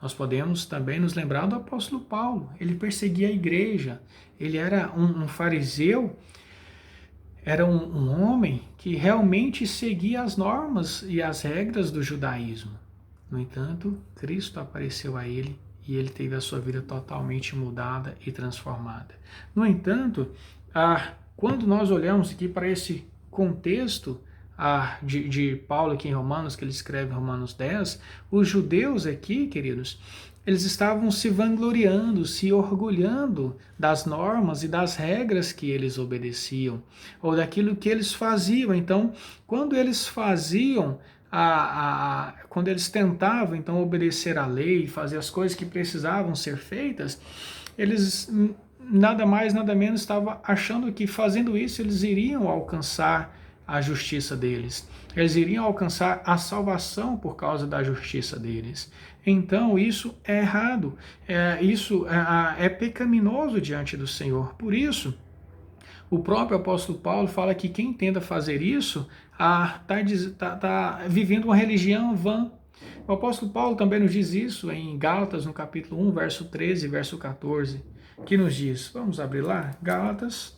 Nós podemos também nos lembrar do apóstolo Paulo. Ele perseguia a igreja, ele era um fariseu, era um homem que realmente seguia as normas e as regras do judaísmo. No entanto, Cristo apareceu a ele e ele teve a sua vida totalmente mudada e transformada. No entanto, quando nós olhamos aqui para esse contexto de Paulo aqui em Romanos, que ele escreve em Romanos 10, os judeus aqui, queridos, eles estavam se vangloriando, se orgulhando das normas e das regras que eles obedeciam, ou daquilo que eles faziam. Então, quando eles faziam, quando eles tentavam então obedecer à lei, fazer as coisas que precisavam ser feitas, eles nada mais, nada menos estavam achando que fazendo isso eles iriam alcançar a justiça deles. Eles iriam alcançar a salvação por causa da justiça deles. Então isso é errado, isso é pecaminoso diante do Senhor. Por isso, o próprio apóstolo Paulo fala que quem tenta fazer isso está vivendo uma religião vã. O apóstolo Paulo também nos diz isso em Gálatas, no capítulo 1, verso 13 e verso 14, que nos diz, vamos abrir lá, Gálatas,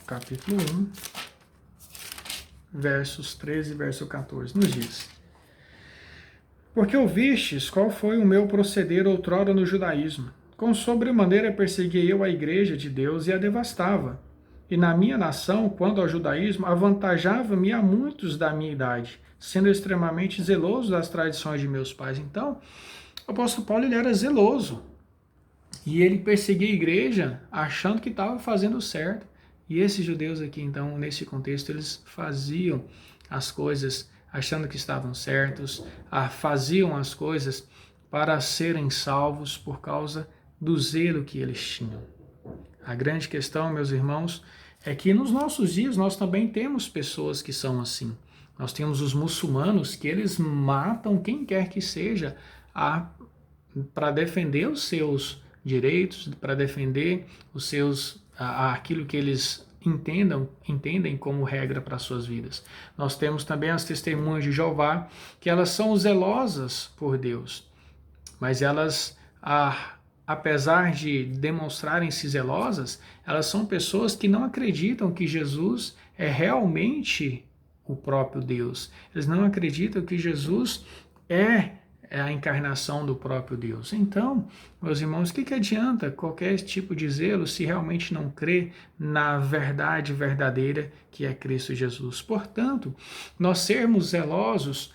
capítulo 1, versos 13 e verso 14, nos diz: Porque ouvistes qual foi o meu proceder outrora no judaísmo, com sobremaneira persegui eu a igreja de Deus e a devastava, e na minha nação, quando ao judaísmo, avantajava-me a muitos da minha idade, sendo extremamente zeloso das tradições de meus pais. Então, o apóstolo Paulo ele era zeloso, e ele perseguia a igreja achando que estava fazendo certo. E esses judeus aqui, então, nesse contexto, eles faziam as coisas achando que estavam certos, faziam as coisas para serem salvos por causa do zelo que eles tinham. A grande questão, meus irmãos, é que nos nossos dias nós também temos pessoas que são assim. Nós temos os muçulmanos que eles matam quem quer que seja para defender os seus direitos, para defender os seus aquilo que eles entendem como regra para as suas vidas. Nós temos também as testemunhas de Jeová, que elas são zelosas por Deus, mas elas, apesar de demonstrarem-se zelosas, elas são pessoas que não acreditam que Jesus é realmente o próprio Deus. Eles não acreditam que Jesus é a encarnação do próprio Deus. Então, meus irmãos, o que adianta qualquer tipo de zelo se realmente não crê na verdade verdadeira que é Cristo Jesus? Portanto, nós sermos zelosos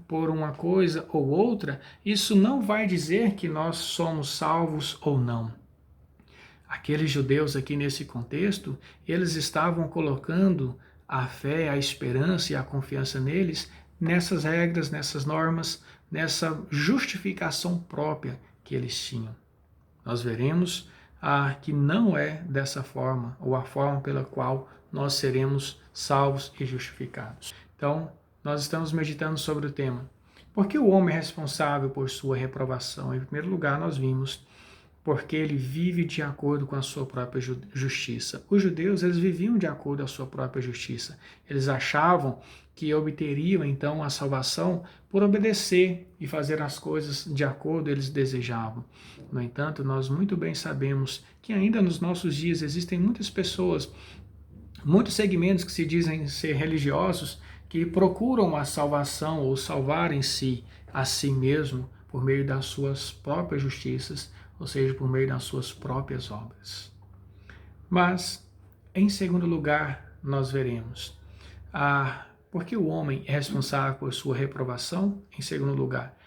por uma coisa ou outra, isso não vai dizer que nós somos salvos ou não. Aqueles judeus aqui nesse contexto, eles estavam colocando a fé, a esperança e a confiança neles, nessas regras, nessas normas, nessa justificação própria que eles tinham. Nós veremos que não é dessa forma, ou a forma pela qual nós seremos salvos e justificados. Então, nós estamos meditando sobre o tema. Por que o homem é responsável por sua reprovação? Em primeiro lugar, nós vimos porque ele vive de acordo com a sua própria justiça. Os judeus, eles viviam de acordo com a sua própria justiça. Eles achavam que obteriam, então, a salvação por obedecer e fazer as coisas de acordo com eles desejavam. No entanto, nós muito bem sabemos que ainda nos nossos dias existem muitas pessoas, muitos segmentos que se dizem ser religiosos, que procuram a salvação ou salvarem-se a si mesmo por meio das suas próprias justiças, ou seja, por meio das suas próprias obras. Mas, em segundo lugar, nós veremos por que o homem é responsável por sua reprovação? Em segundo lugar,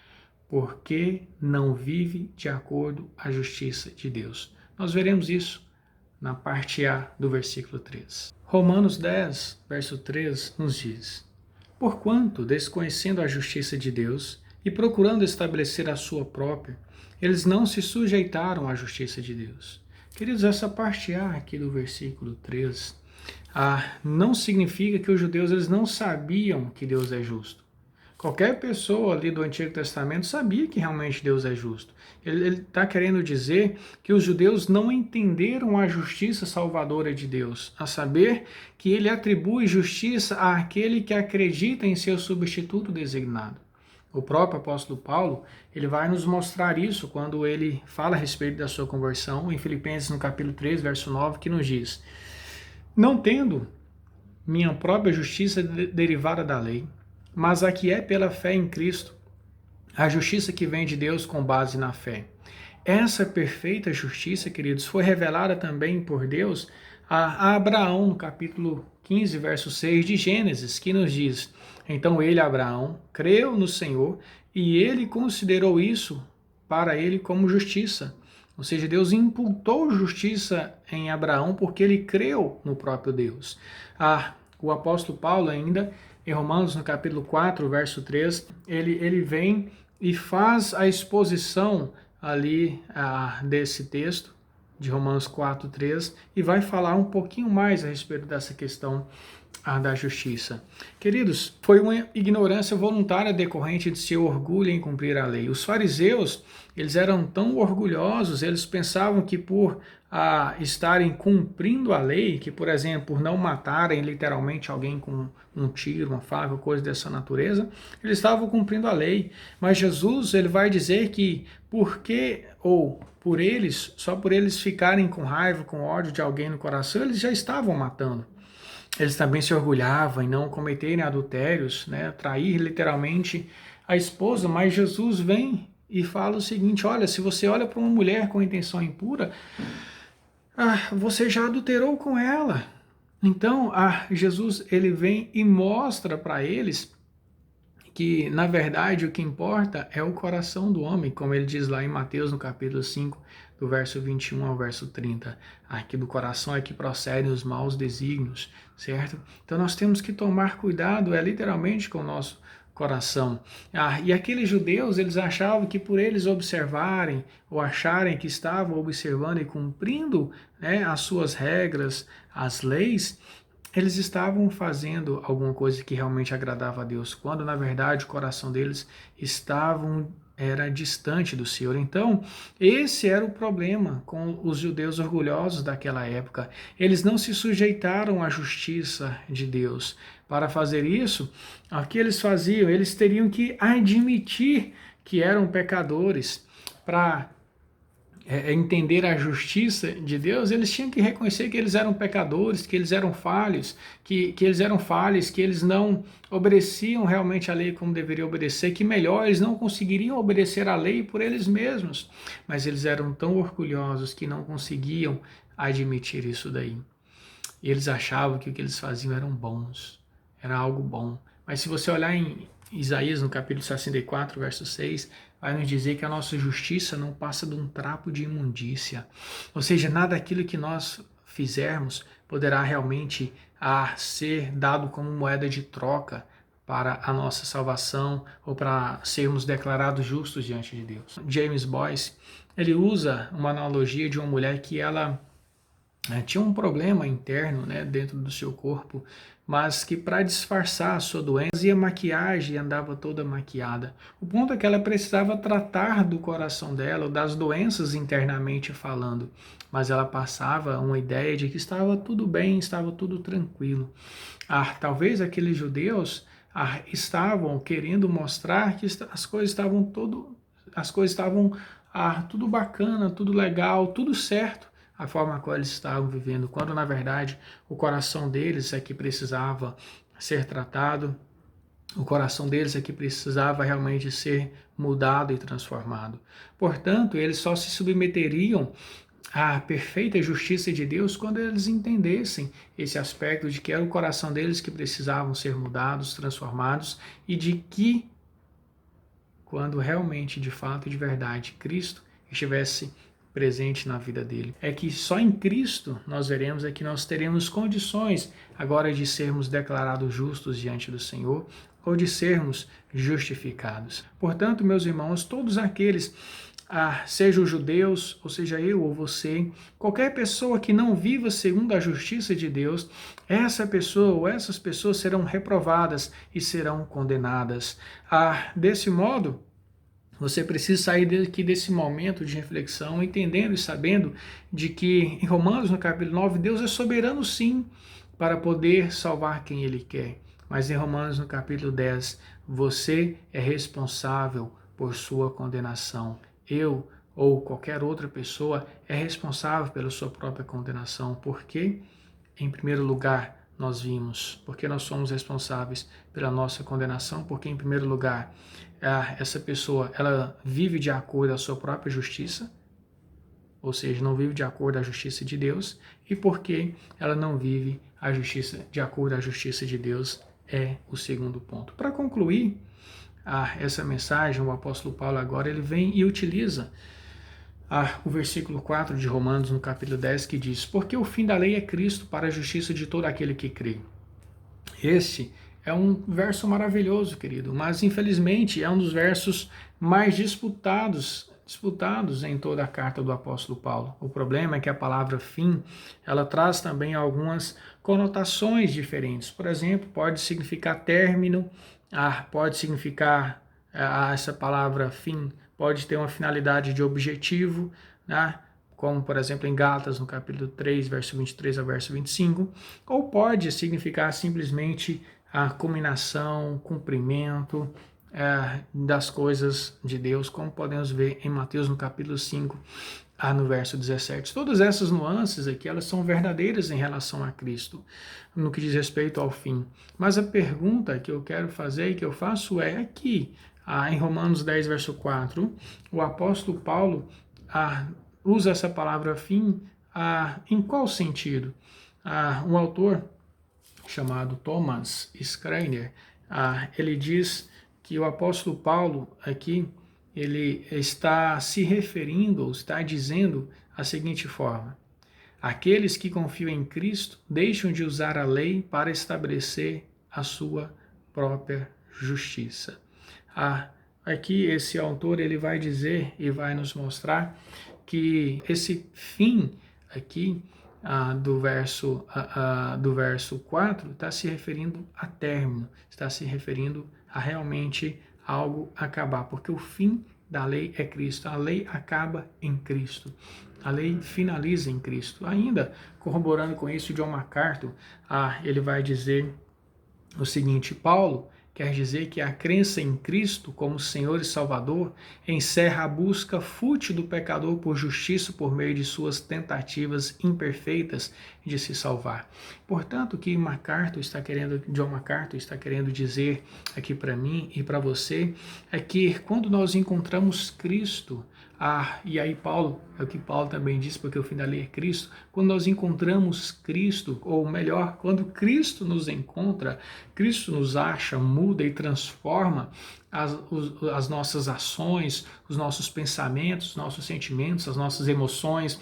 porque não vive de acordo com a justiça de Deus. Nós veremos isso na parte A do versículo 3. Romanos 10, verso 3, nos diz: porquanto, desconhecendo a justiça de Deus e procurando estabelecer a sua própria, eles não se sujeitaram à justiça de Deus. Queridos, essa parte A aqui do versículo 3, não significa que os judeus eles não sabiam que Deus é justo. Qualquer pessoa ali do Antigo Testamento sabia que realmente Deus é justo. Ele está querendo dizer que os judeus não entenderam a justiça salvadora de Deus, a saber que ele atribui justiça àquele que acredita em seu substituto designado. O próprio apóstolo Paulo, ele vai nos mostrar isso quando ele fala a respeito da sua conversão, em Filipenses no capítulo 3, verso 9, que nos diz: não tendo minha própria justiça derivada da lei, mas a que é pela fé em Cristo, a justiça que vem de Deus com base na fé. Essa perfeita justiça, queridos, foi revelada também por Deus a Abraão, no capítulo 15, verso 6 de Gênesis, que nos diz: então ele, Abraão, creu no Senhor e ele considerou isso para ele como justiça. Ou seja, Deus imputou justiça em Abraão porque ele creu no próprio Deus. O apóstolo Paulo ainda, em Romanos, no capítulo 4, verso 3, ele vem e faz a exposição ali desse texto, de Romanos 4, 3, e vai falar um pouquinho mais a respeito dessa questão da justiça. Queridos, foi uma ignorância voluntária decorrente de seu orgulho em cumprir a lei. Os fariseus, eles eram tão orgulhosos, eles pensavam que por estarem cumprindo a lei, que por exemplo, por não matarem literalmente alguém com um tiro, uma faca, coisa dessa natureza, eles estavam cumprindo a lei. Mas Jesus, ele vai dizer que só por eles ficarem com raiva, com ódio de alguém no coração, eles já estavam matando. Eles também se orgulhavam em não cometerem adultérios, trair literalmente a esposa, mas Jesus vem e fala o seguinte: olha, se você olha para uma mulher com intenção impura, você já adulterou com ela. Então, Jesus ele vem e mostra para eles que, na verdade, o que importa é o coração do homem, como ele diz lá em Mateus, no capítulo 5, do verso 21 ao verso 30. Aqui do coração é que procedem os maus desígnios, certo? Então nós temos que tomar cuidado, literalmente, com o nosso coração. E aqueles judeus, eles achavam que por eles observarem, ou acharem que estavam observando e cumprindo as suas regras, as leis, eles estavam fazendo alguma coisa que realmente agradava a Deus, quando na verdade o coração deles era distante do Senhor. Então, esse era o problema com os judeus orgulhosos daquela época. Eles não se sujeitaram à justiça de Deus. Para fazer isso, o que eles faziam? Eles teriam que admitir que eram pecadores. Para entender a justiça de Deus, eles tinham que reconhecer que eles eram pecadores, que eles eram falhos, que eles eram falhos, que eles não obedeciam realmente a lei como deveriam obedecer, que melhor, eles não conseguiriam obedecer a lei por eles mesmos, mas eles eram tão orgulhosos que não conseguiam admitir isso daí. E eles achavam que o que eles faziam eram bons, era algo bom, Mas se você olhar em Isaías, no capítulo 64, verso 6, vai nos dizer que a nossa justiça não passa de um trapo de imundícia. Ou seja, nada daquilo que nós fizermos poderá realmente ser dado como moeda de troca para a nossa salvação ou para sermos declarados justos diante de Deus. James Boyce, ele usa uma analogia de uma mulher que ela tinha um problema interno, né, dentro do seu corpo, mas que para disfarçar a sua doença, fazia maquiagem e andava toda maquiada. O ponto é que ela precisava tratar do coração dela, das doenças internamente falando, mas ela passava uma ideia de que estava tudo bem, estava tudo tranquilo. Talvez aqueles judeus estavam querendo mostrar que as coisas estavam tudo bacana, tudo legal, tudo certo, a forma qual eles estavam vivendo, quando na verdade o coração deles é que precisava ser tratado, o coração deles é que precisava realmente ser mudado e transformado. Portanto, eles só se submeteriam à perfeita justiça de Deus quando eles entendessem esse aspecto de que era o coração deles que precisavam ser mudados, transformados, e de que quando realmente, de fato e de verdade, Cristo estivesse presente na vida dele. É que só em Cristo nós veremos, é que nós teremos condições agora de sermos declarados justos diante do Senhor ou de sermos justificados. Portanto, meus irmãos, todos aqueles, seja os judeus, ou seja eu ou você, qualquer pessoa que não viva segundo a justiça de Deus, essa pessoa ou essas pessoas serão reprovadas e serão condenadas. Desse modo, você precisa sair daqui desse momento de reflexão, entendendo e sabendo de que em Romanos, no capítulo 9, Deus é soberano sim, para poder salvar quem Ele quer. Mas em Romanos, no capítulo 10, você é responsável por sua condenação. Eu ou qualquer outra pessoa é responsável pela sua própria condenação. Por quê? Em primeiro lugar, nós vimos, porque nós somos responsáveis pela nossa condenação, porque em primeiro lugar, essa pessoa, ela vive de acordo com a sua própria justiça, ou seja, não vive de acordo com a justiça de Deus, e porque ela não vive a justiça de acordo com a justiça de Deus é o segundo ponto. Para concluir essa mensagem, o apóstolo Paulo agora ele vem e utiliza o versículo 4 de Romanos, no capítulo 10, que diz: porque o fim da lei é Cristo para a justiça de todo aquele que crê. Este é um verso maravilhoso, querido, mas infelizmente é um dos versos mais disputados em toda a carta do apóstolo Paulo. O problema é que a palavra fim, ela traz também algumas conotações diferentes. Por exemplo, pode significar término, pode significar, essa palavra fim pode ter uma finalidade de objetivo, né? Como, por exemplo, em Gálatas, no capítulo 3, verso 23 ao verso 25, ou pode significar simplesmente a culminação, cumprimento das coisas de Deus, como podemos ver em Mateus, no capítulo 5, no verso 17. Todas essas nuances aqui, elas são verdadeiras em relação a Cristo, no que diz respeito ao fim. Mas a pergunta que eu quero fazer e que eu faço é que, em Romanos 10, verso 4, o apóstolo Paulo usa essa palavra fim em qual sentido? Um autor chamado Thomas Schreiner, ele diz que o apóstolo Paulo aqui, ele está se referindo, ou está dizendo a seguinte forma: aqueles que confiam em Cristo deixam de usar a lei para estabelecer a sua própria justiça. Aqui esse autor ele vai dizer e vai nos mostrar que esse fim aqui do verso 4 está se referindo a término, está se referindo a realmente algo acabar, porque o fim da lei é Cristo, a lei acaba em Cristo, a lei finaliza em Cristo. Ainda corroborando com isso, John MacArthur, ele vai dizer o seguinte: Paulo quer dizer que a crença em Cristo como Senhor e Salvador encerra a busca fútil do pecador por justiça por meio de suas tentativas imperfeitas de se salvar. Portanto, o que John MacArthur está querendo dizer aqui para mim e para você é que quando nós encontramos Cristo, E aí Paulo, é o que Paulo também diz, porque o fim da lei é Cristo. Quando nós encontramos Cristo, ou melhor, quando Cristo nos encontra, Cristo nos acha, muda e transforma as nossas ações, os nossos pensamentos, os nossos sentimentos, as nossas emoções.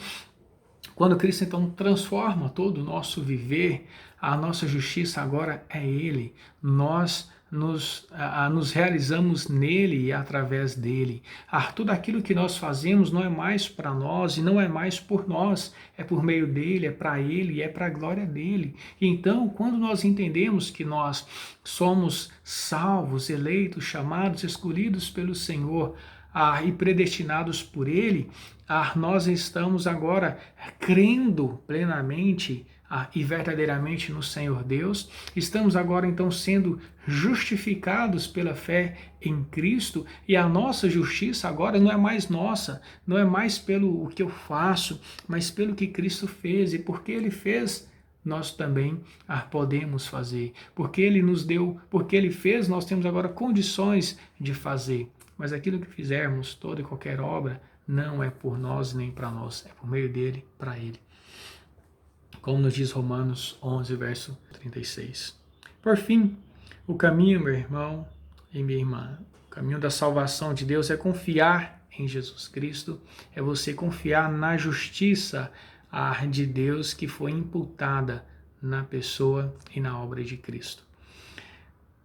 Quando Cristo então transforma todo o nosso viver, a nossa justiça agora é Ele. Nós nos realizamos nele e através dele. Tudo aquilo que nós fazemos não é mais para nós e não é mais por nós, é por meio dele, é para ele e é para a glória dele. E então, quando nós entendemos que nós somos salvos, eleitos, chamados, escolhidos pelo Senhor, e predestinados por ele, nós estamos agora crendo plenamente e verdadeiramente no Senhor Deus, estamos agora então sendo justificados pela fé em Cristo, e a nossa justiça agora não é mais nossa, não é mais pelo o que eu faço, mas pelo que Cristo fez, e porque Ele fez, nós também podemos fazer, porque Ele nos deu, porque Ele fez, nós temos agora condições de fazer, mas aquilo que fizermos, toda e qualquer obra, não é por nós nem para nós, é por meio dele, para ele. Como nos diz Romanos 11, verso 36. Por fim, o caminho, meu irmão e minha irmã, o caminho da salvação de Deus é confiar em Jesus Cristo, é você confiar na justiça de Deus que foi imputada na pessoa e na obra de Cristo.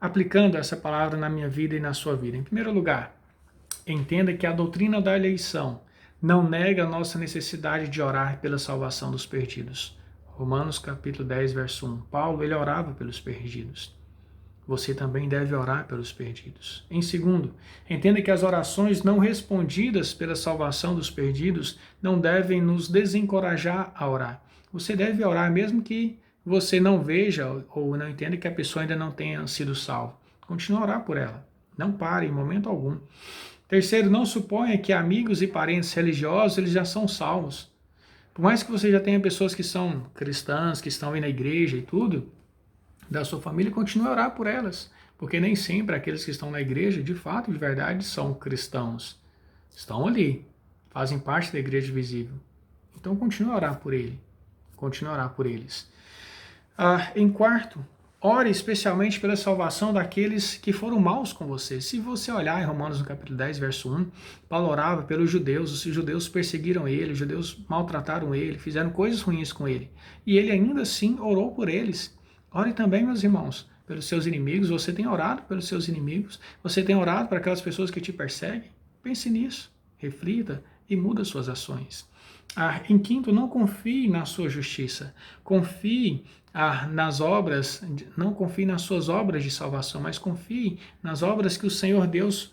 Aplicando essa palavra na minha vida e na sua vida. Em primeiro lugar, entenda que a doutrina da eleição não nega a nossa necessidade de orar pela salvação dos perdidos. Romanos capítulo 10, verso 1. Paulo, ele orava pelos perdidos. Você também deve orar pelos perdidos. Em segundo, entenda que as orações não respondidas pela salvação dos perdidos não devem nos desencorajar a orar. Você deve orar mesmo que você não veja ou não entenda que a pessoa ainda não tenha sido salva. Continue a orar por ela. Não pare em momento algum. Terceiro, não suponha que amigos e parentes religiosos eles já são salvos. Por mais que você já tenha pessoas que são cristãs, que estão aí na igreja e tudo, da sua família, continue a orar por elas. Porque nem sempre aqueles que estão na igreja, de fato, de verdade, são cristãos. Estão ali, fazem parte da igreja visível. Então continue a orar por ele. Continue a orar por eles. Em quarto, ore especialmente pela salvação daqueles que foram maus com você. Se você olhar em Romanos no capítulo 10, verso 1, Paulo orava pelos judeus, os judeus perseguiram ele, os judeus maltrataram ele, fizeram coisas ruins com ele. E ele ainda assim orou por eles. Ore também, meus irmãos, pelos seus inimigos. Você tem orado pelos seus inimigos? Você tem orado para aquelas pessoas que te perseguem? Pense nisso, reflita e muda suas ações. Em quinto, não confie na sua justiça. Confie nas obras, não confie nas suas obras de salvação, mas confie nas obras que o Senhor Deus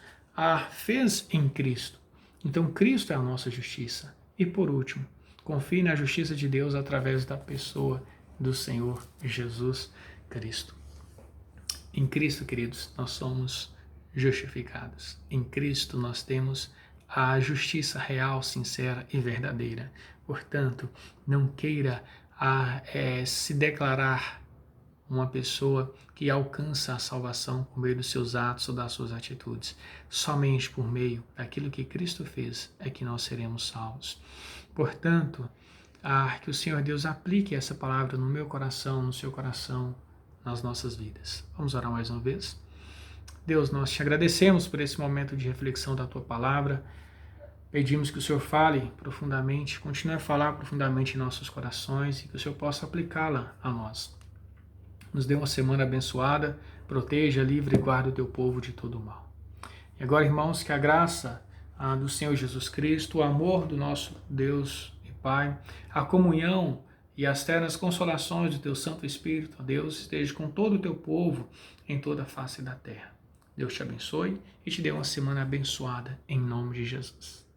fez em Cristo. Então, Cristo é a nossa justiça. E por último, confie na justiça de Deus através da pessoa do Senhor Jesus Cristo. Em Cristo, queridos, nós somos justificados. Em Cristo nós temos a justiça real, sincera e verdadeira. Portanto, não queira se declarar uma pessoa que alcança a salvação por meio dos seus atos ou das suas atitudes. Somente por meio daquilo que Cristo fez é que nós seremos salvos. Portanto, que o Senhor Deus aplique essa palavra no meu coração, no seu coração, nas nossas vidas. Vamos orar mais uma vez? Deus, nós te agradecemos por esse momento de reflexão da tua palavra. Pedimos que o Senhor fale profundamente, continue a falar profundamente em nossos corações e que o Senhor possa aplicá-la a nós. Nos dê uma semana abençoada, proteja, livre e guarda o teu povo de todo o mal. E agora, irmãos, que a graça do Senhor Jesus Cristo, o amor do nosso Deus e Pai, a comunhão e as ternas consolações do teu Santo Espírito, ó Deus, esteja com todo o teu povo em toda a face da terra. Deus te abençoe e te dê uma semana abençoada em nome de Jesus.